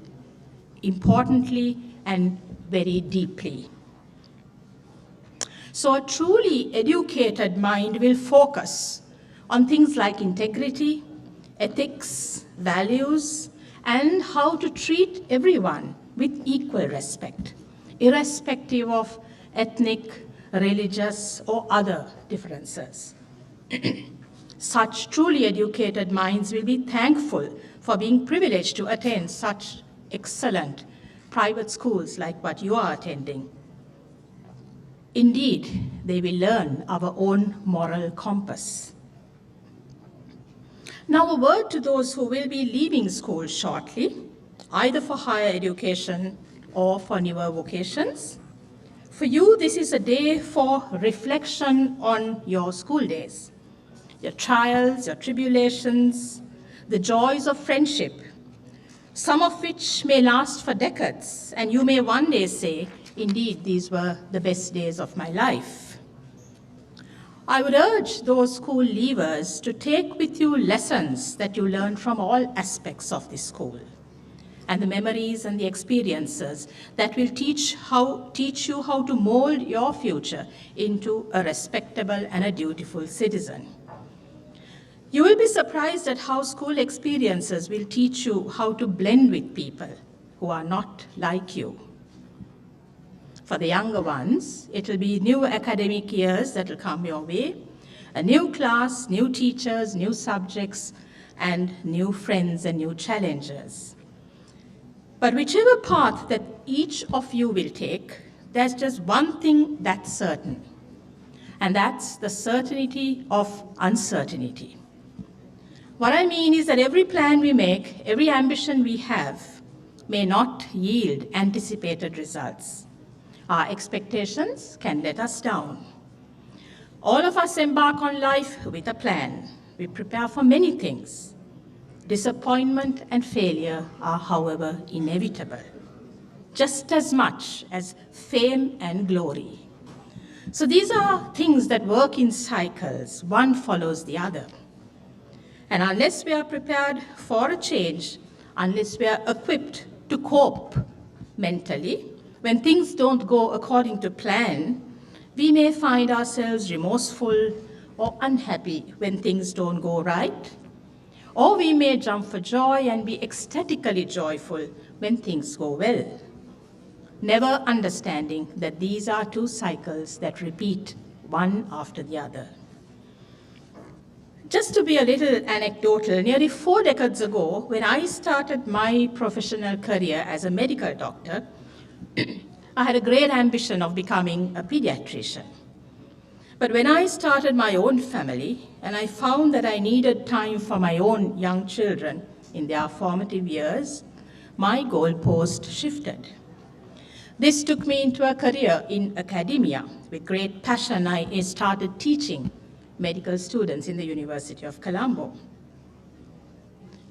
importantly and very deeply. So a truly educated mind will focus on things like integrity, ethics, values, and how to treat everyone with equal respect, irrespective of ethnic, religious, or other differences. Such truly educated minds will be thankful for being privileged to attend such excellent private schools like what you are attending. Indeed, they will learn our own moral compass. Now, a word to those who will be leaving school shortly, either for higher education or for newer vocations. For you, this is a day for reflection on your school days, your trials, your tribulations, the joys of friendship, some of which may last for decades, and you may one day say, indeed, these were the best days of my life. I would urge those school leavers to take with you lessons that you learn from all aspects of the school, and the memories and the experiences that will teach you how to mold your future into a respectable and a dutiful citizen. You will be surprised at how school experiences will teach you how to blend with people who are not like you. For the younger ones, it will be new academic years that will come your way, a new class, new teachers, new subjects, and new friends and new challenges. But whichever path that each of you will take, there's just one thing that's certain, and that's the certainty of uncertainty. What I mean is that every plan we make, every ambition we have, may not yield anticipated results. Our expectations can let us down. All of us embark on life with a plan. We prepare for many things. Disappointment and failure are, however, inevitable, just as much as fame and glory. So these are things that work in cycles. One follows the other. And unless we are prepared for a change, unless we are equipped to cope mentally, when things don't go according to plan, we may find ourselves remorseful or unhappy when things don't go right. Or we may jump for joy and be ecstatically joyful when things go well, never understanding that these are two cycles that repeat one after the other. Just to be a little anecdotal, nearly 4 decades ago, when I started my professional career as a medical doctor, I had a great ambition of becoming a pediatrician. But when I started my own family, and I found that I needed time for my own young children in their formative years, my goalpost shifted. This took me into a career in academia. With great passion, I started teaching medical students in the University of Colombo.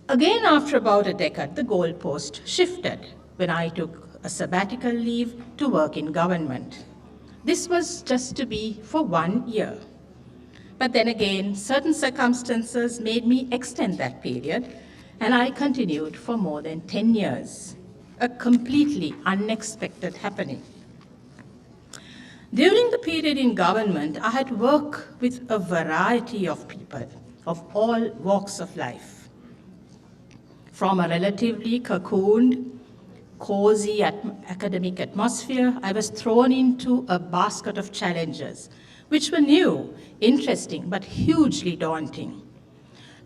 Again, after about a decade, the goalpost shifted when I took a sabbatical leave to work in government. This was just to be for 1 year. But then again, certain circumstances made me extend that period, and I continued for more than 10 years, a completely unexpected happening. During the period in government, I had worked with a variety of people of all walks of life. From a relatively cocooned, cozy academic atmosphere, I was thrown into a basket of challenges, which were new, interesting, but hugely daunting.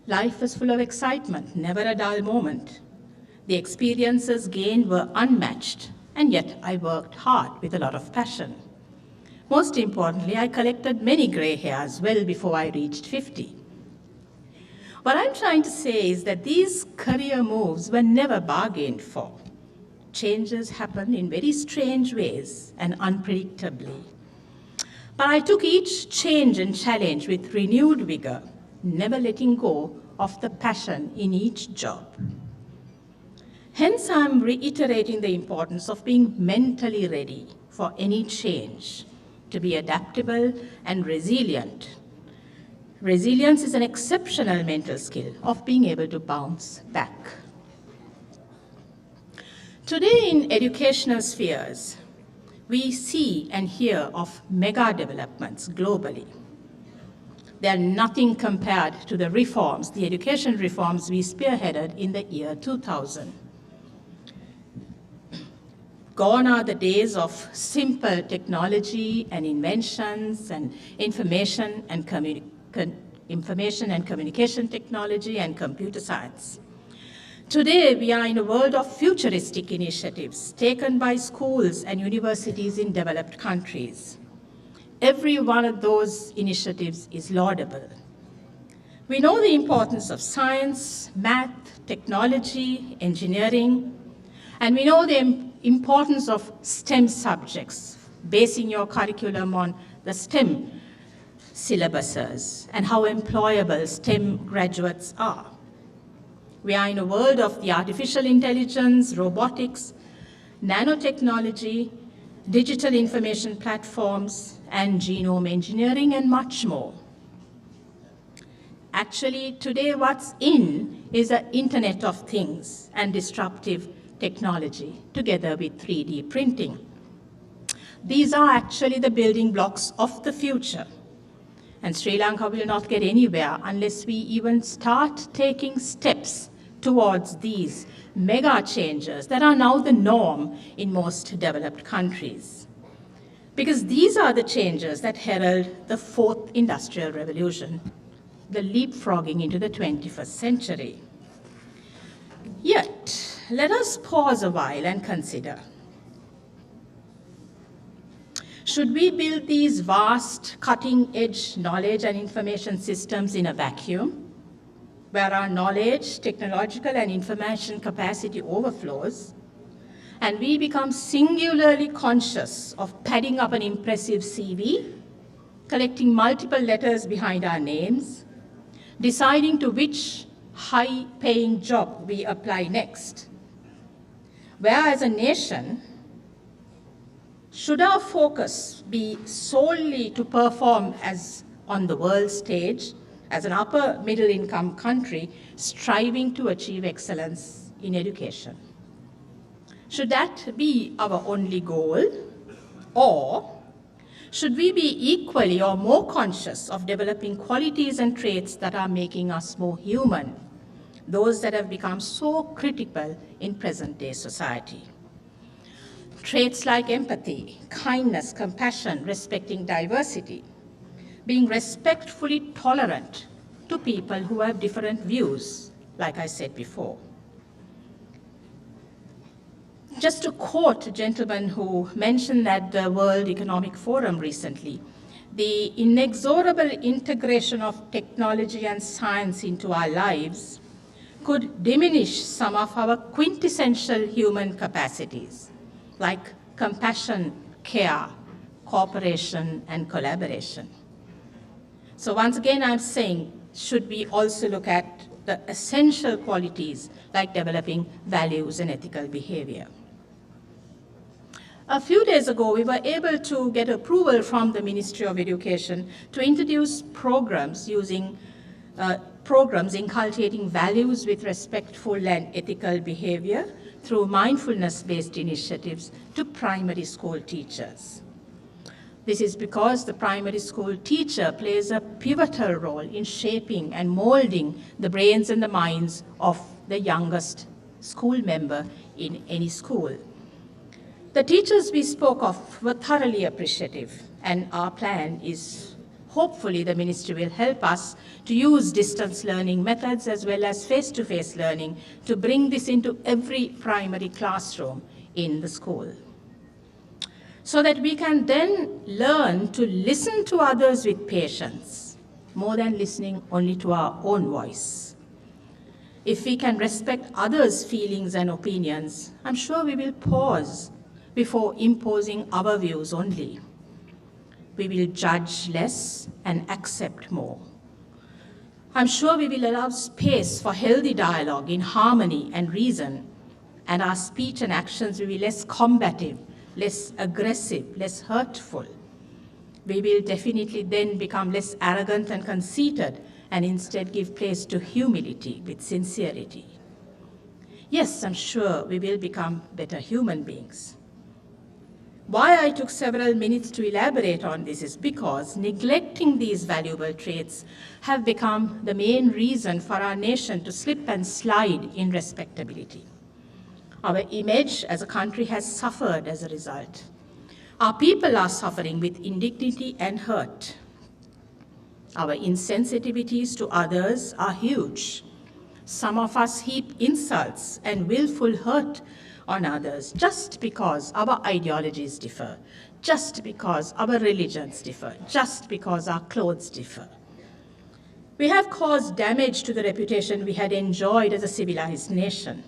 Life was full of excitement, never a dull moment. The experiences gained were unmatched, and yet I worked hard with a lot of passion. Most importantly, I collected many gray hairs well before I reached 50. What I'm trying to say is that these career moves were never bargained for. changes happen in very strange ways and unpredictably. But I took each change and challenge with renewed vigor, never letting go of the passion in each job. Hence, I'm reiterating the importance of being mentally ready for any change, to be adaptable and resilient. Resilience is an exceptional mental skill of being able to bounce back. Today in educational spheres, we see and hear of mega developments globally. They are nothing compared to the reforms, the education reforms we spearheaded in the year 2000. Gone are the days of simple technology and inventions and information and communication technology and computer science. Today, we are in a world of futuristic initiatives taken by schools and universities in developed countries. Every one of those initiatives is laudable. We know the importance of science, math, technology, engineering, and we know the importance of STEM subjects, basing your curriculum on the STEM syllabuses and how employable STEM graduates are. We are in a world of the artificial intelligence, robotics, nanotechnology, digital information platforms, and genome engineering, and much more. Actually, today what's in is the Internet of Things and disruptive technology, together with 3D printing. These are actually the building blocks of the future. And Sri Lanka will not get anywhere unless we even start taking steps towards these mega changes that are now the norm in most developed countries. Because these are the changes that herald the fourth industrial revolution, the leapfrogging into the 21st century. Yet, let us pause a while and consider. Should we build these vast, cutting-edge knowledge and information systems in a vacuum, where our knowledge, technological and information capacity overflows, and we become singularly conscious of padding up an impressive CV, collecting multiple letters behind our names, deciding to which high-paying job we apply next? Where as a nation, should our focus be solely to perform as on the world stage, as an upper middle income country striving to achieve excellence in education? Should that be our only goal? Or should we be equally or more conscious of developing qualities and traits that are making us more human, those that have become so critical in present-day society? Traits like empathy, kindness, compassion, respecting diversity, being respectfully tolerant to people who have different views, like I said before. Just to quote a gentleman who mentioned at the World Economic Forum recently, the inexorable integration of technology and science into our lives could diminish some of our quintessential human capacities, like compassion, care, cooperation, and collaboration. So once again, I'm saying, should we also look at the essential qualities like developing values and ethical behavior? A few days ago, we were able to get approval from the Ministry of Education to introduce programs inculcating values with respectful and ethical behavior through mindfulness-based initiatives to primary school teachers. This is because the primary school teacher plays a pivotal role in shaping and molding the brains and the minds of the youngest school member in any school. The teachers we spoke of were thoroughly appreciative, and our plan is hopefully the ministry will help us to use distance learning methods as well as face-to-face learning to bring this into every primary classroom in the school, so that we can then learn to listen to others with patience, more than listening only to our own voice. if we can respect others' feelings and opinions, I'm sure we will pause before imposing our views only. We will judge less and accept more. I'm sure we will allow space for healthy dialogue in harmony and reason, and our speech and actions will be less combative, less aggressive, less hurtful. We will definitely then become less arrogant and conceited and instead give place to humility with sincerity. Yes, I'm sure we will become better human beings. Why I took several minutes to elaborate on this is because neglecting these valuable traits have become the main reason for our nation to slip and slide in respectability. Our image as a country has suffered as a result. Our people are suffering with indignity and hurt. Our insensitivities to others are huge. Some of us heap insults and willful hurt on others just because our ideologies differ, just because our religions differ, just because our clothes differ. We have caused damage to the reputation we had enjoyed as a civilized nation.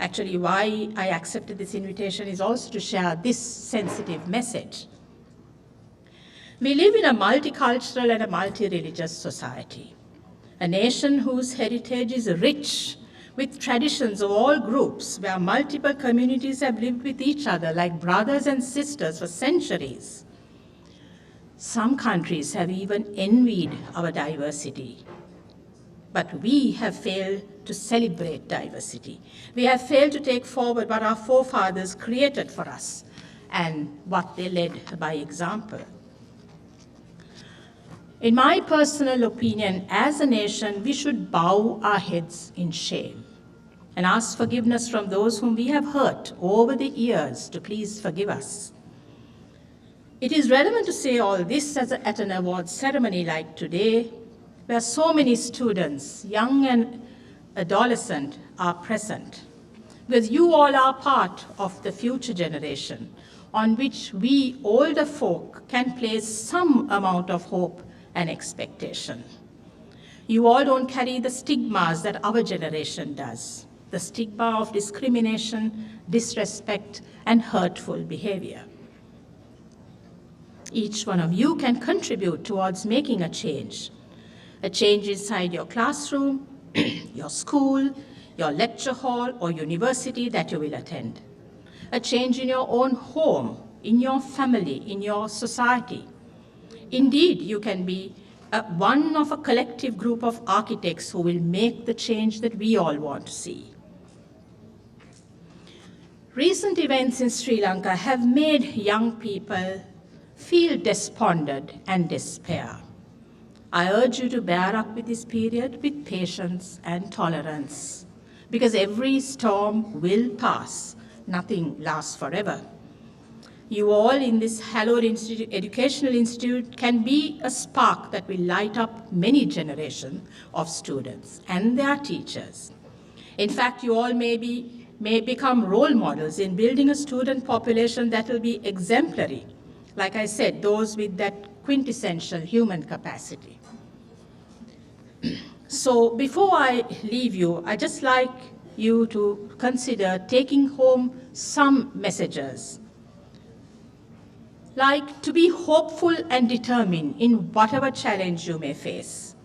Actually, why I accepted this invitation is also to share this sensitive message. We live in a multicultural and a multi-religious society, a nation whose heritage is rich with traditions of all groups, where multiple communities have lived with each other like brothers and sisters for centuries. Some countries have even envied our diversity. But we have failed to celebrate diversity. We have failed to take forward what our forefathers created for us and what they led by example. In my personal opinion, as a nation, we should bow our heads in shame and ask forgiveness from those whom we have hurt over the years to please forgive us. It is relevant to say all this at an awards ceremony like today, where so many students, young and adolescent, are present, because you all are part of the future generation on which we older folk can place some amount of hope and expectation. You all don't carry the stigmas that our generation does, the stigma of discrimination, disrespect, and hurtful behavior. Each one of you can contribute towards making a change inside your classroom, your school, your lecture hall, or university that you will attend. A change in your own home, in your family, in your society. Indeed, you can be one of a collective group of architects who will make the change that we all want to see. Recent events in Sri Lanka have made young people feel despondent and despair. I urge you to bear up with this period with patience and tolerance, because every storm will pass. Nothing lasts forever. You all in this hallowed educational institute can be a spark that will light up many generations of students and their teachers. In fact, you all may become role models in building a student population that will be exemplary. Like I said, those with that quintessential human capacity. So before I leave you, I'd just like you to consider taking home some messages. Like to be hopeful and determined in whatever challenge you may face.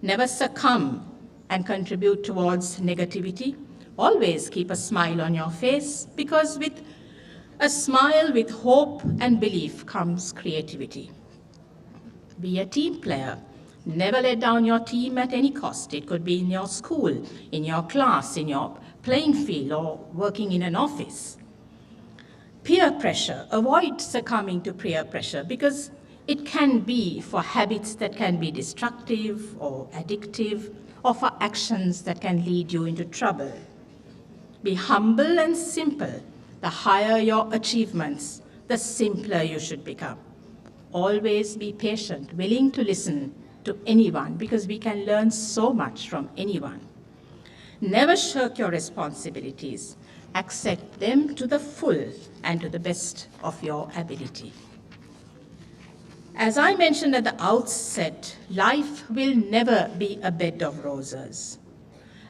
Never succumb and contribute towards negativity. Always keep a smile on your face, because with a smile with hope and belief comes creativity. Be a team player. Never let down your team at any cost. It could be in your school, in your class, in your playing field, or working in an office. Peer pressure. Avoid succumbing to peer pressure, because it can be for habits that can be destructive or addictive, or for actions that can lead you into trouble. Be humble and simple. The higher your achievements, the simpler you should become. Always be patient, willing to listen to anyone, because we can learn so much from anyone. Never shirk your responsibilities. Accept them to the full and to the best of your ability. As I mentioned at the outset, life will never be a bed of roses.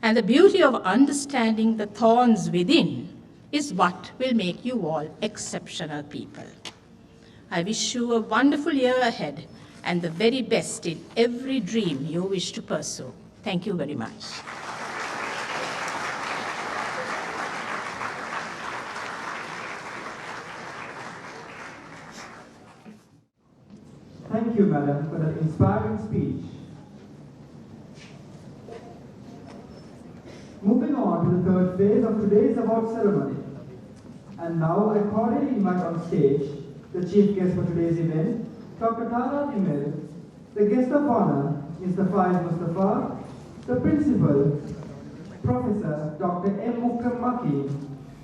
And the beauty of understanding the thorns within is what will make you all exceptional people. I wish you a wonderful year ahead and the very best in every dream you wish to pursue. Thank you very much. Thank you, Madam, for that inspiring speech. Moving on to the third phase of today's award ceremony. And now I cordially invite on stage the chief guest for today's event, Dr. Tara Dimel, the guest of honor, Mr. Faiz Mustafa, the principal, Professor Dr. M. Mukram Maki,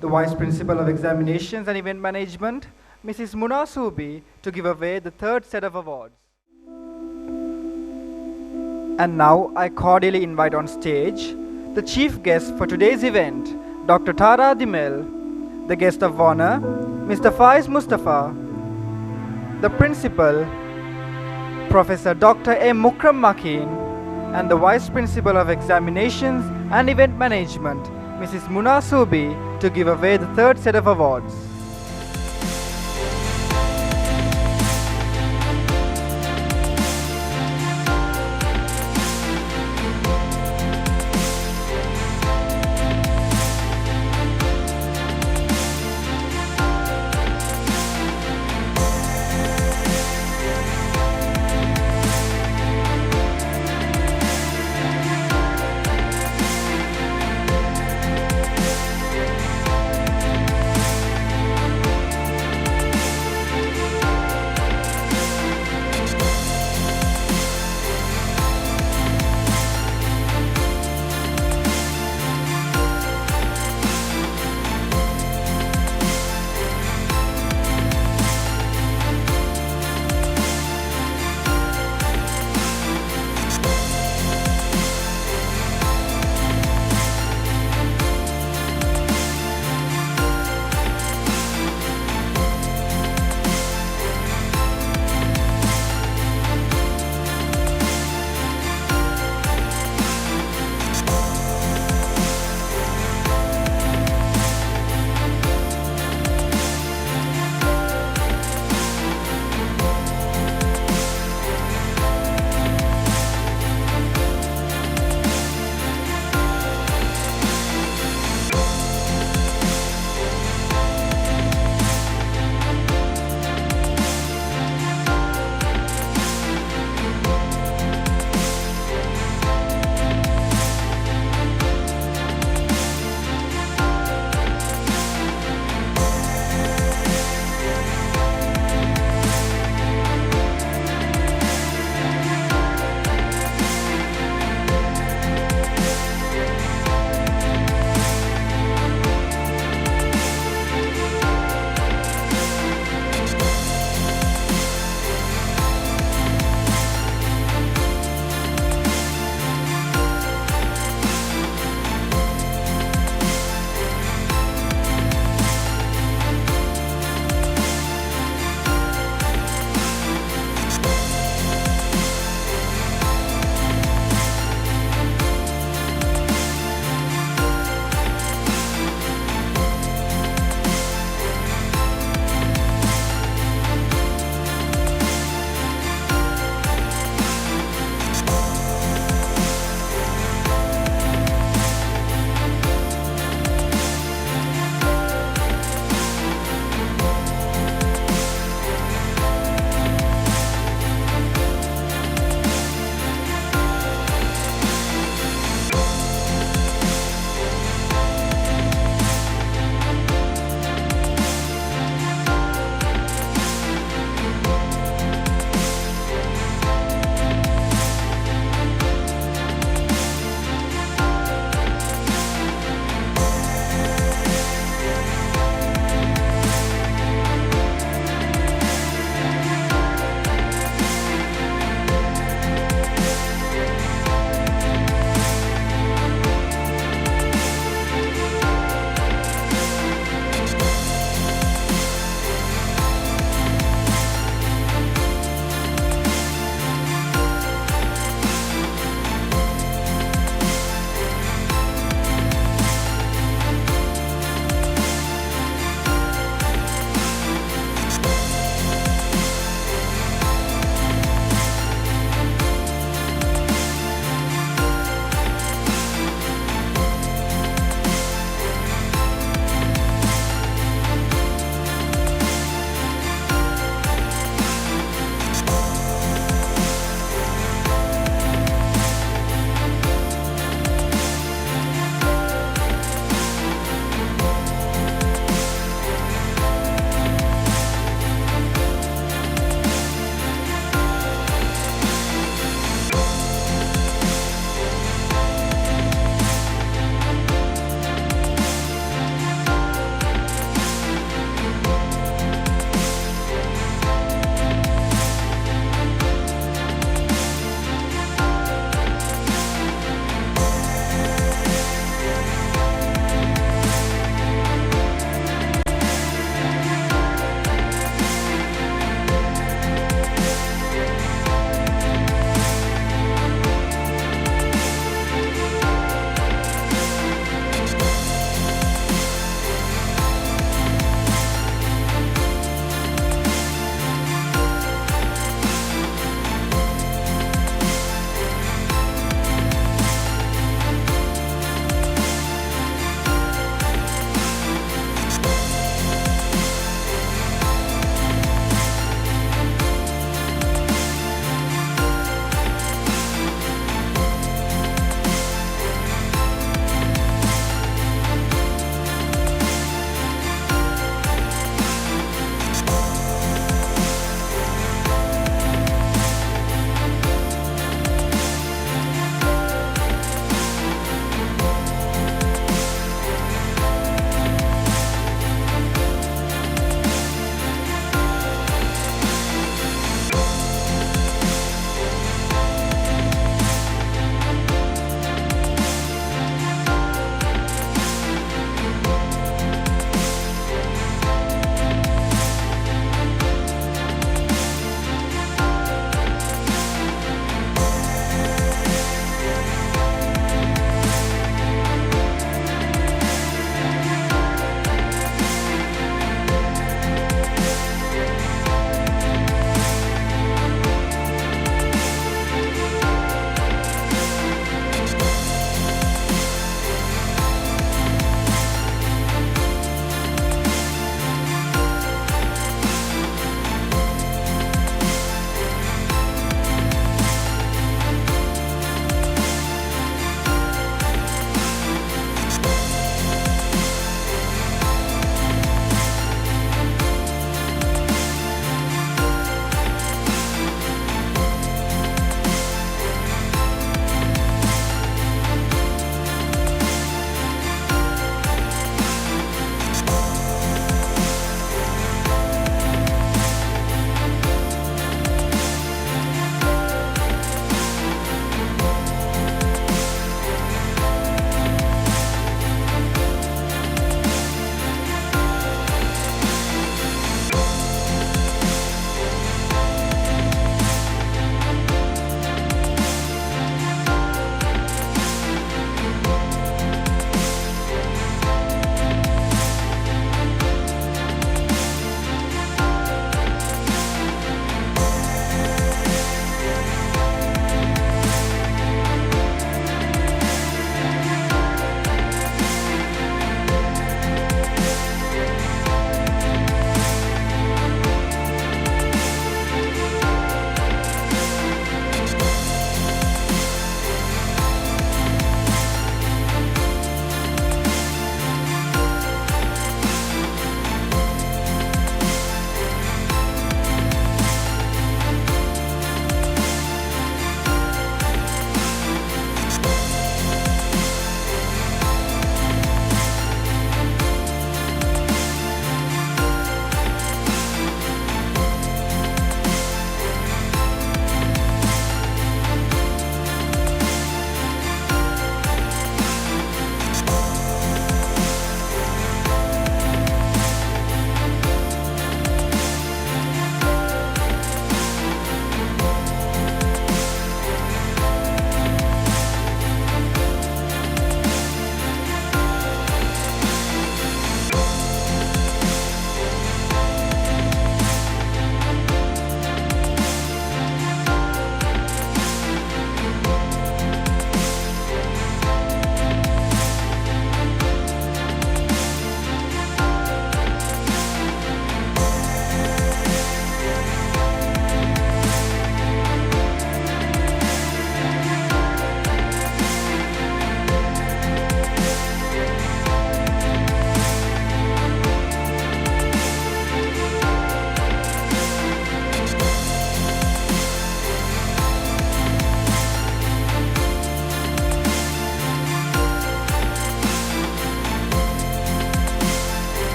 the Vice Principal of Examinations and Event Management, Mrs. Muna Subi, to give away the third set of awards. And now I cordially invite on stage the chief guest for today's event, Dr. Tara Dimel, the guest of honor, Mr. Faiz Mustafa, the principal, Professor Dr. M. Mukram Makin, and the Vice Principal of Examinations and Event Management, Mrs. Muna Subi, to give away the third set of awards.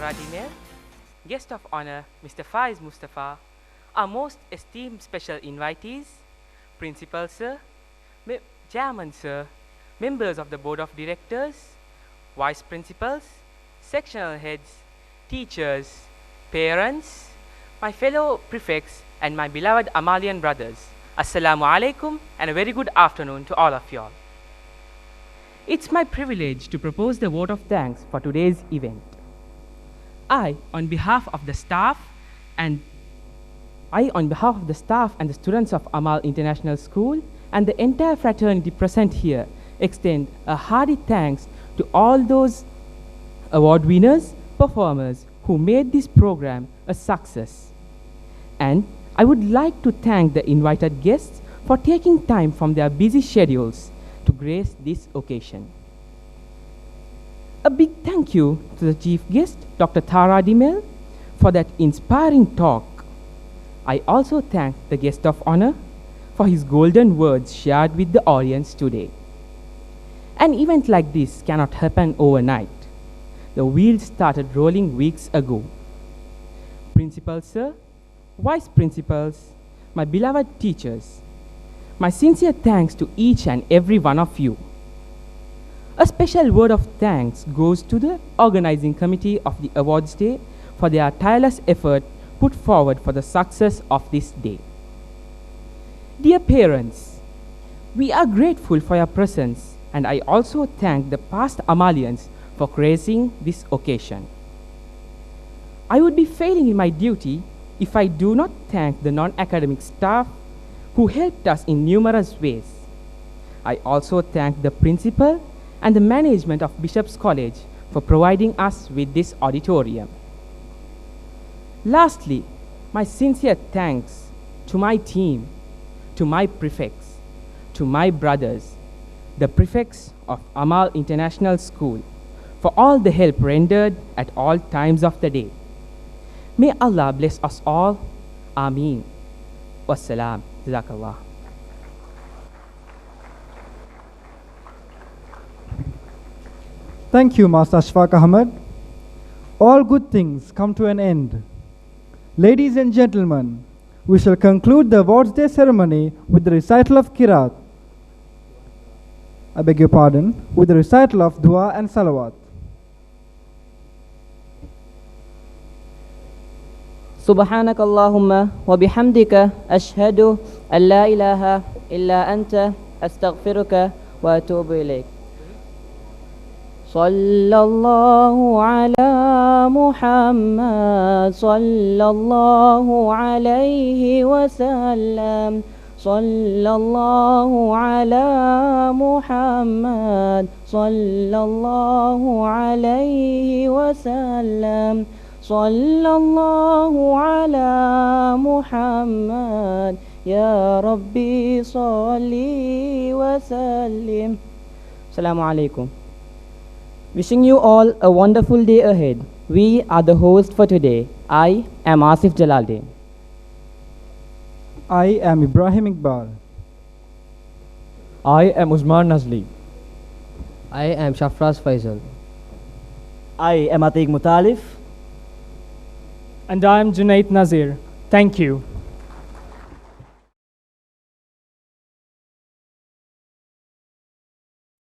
Tara Dimel, guest of honor Mr. Faiz Mustafa, our most esteemed special invitees, Principal Sir, Chairman Sir, members of the Board of Directors, Vice Principals, sectional heads, teachers, parents, my fellow prefects, and my beloved Amalian brothers. Assalamu alaikum and a very good afternoon to all of you all. It's my privilege to propose the vote of thanks for today's event. I, on behalf of the staff and the students of Amal International School and the entire fraternity present here, extend a hearty thanks to all those award winners, performers who made this program a success. And I would like to thank the invited guests for taking time from their busy schedules to grace this occasion. A big thank you to the chief guest, Dr. Tara Dimel, for that inspiring talk. I also thank the guest of honor for his golden words shared with the audience today. An event like this cannot happen overnight. The wheels started rolling weeks ago. Principal Sir, Vice Principals, my beloved teachers, my sincere thanks to each and every one of you. A special word of thanks goes to the organizing committee of the awards day for their tireless effort put forward for the success of this day. Dear parents, we are grateful for your presence, and I also thank the past Amalians for gracing this occasion. I would be failing in my duty if I do not thank the non-academic staff who helped us in numerous ways. I also thank the principal and the management of Bishop's College for providing us with this auditorium. Lastly, my sincere thanks to my team, to my prefects, to my brothers, the prefects of Amal International School, for all the help rendered at all times of the day. May Allah bless us all. Ameen. Wassalam. Jazakallah. Thank you, Master Ashfaq Ahmed. All good things come to an end. Ladies and gentlemen, we shall conclude the awards day ceremony with the recital of Qiraat. I beg your pardon, with the recital of Dua and Salawat. سبحانك اللهم وبحمدك أشهد أن لا إله إلا أنت أستغفرك وأتوب إليك. صلى الله على محمد صلى الله عليه وسلم صلى الله على محمد صلى الله عليه وسلم صلى الله على محمد يا ربي صلي وسلم. Assalamu alaikum. Wishing you all a wonderful day ahead. We are the host for today. I am Asif Jalaldin. I am Ibrahim Iqbal. I am Usman Nazli. I am Shafraz Faisal. I am Atiq Mutalif. And I am Junaid Nazir. Thank you.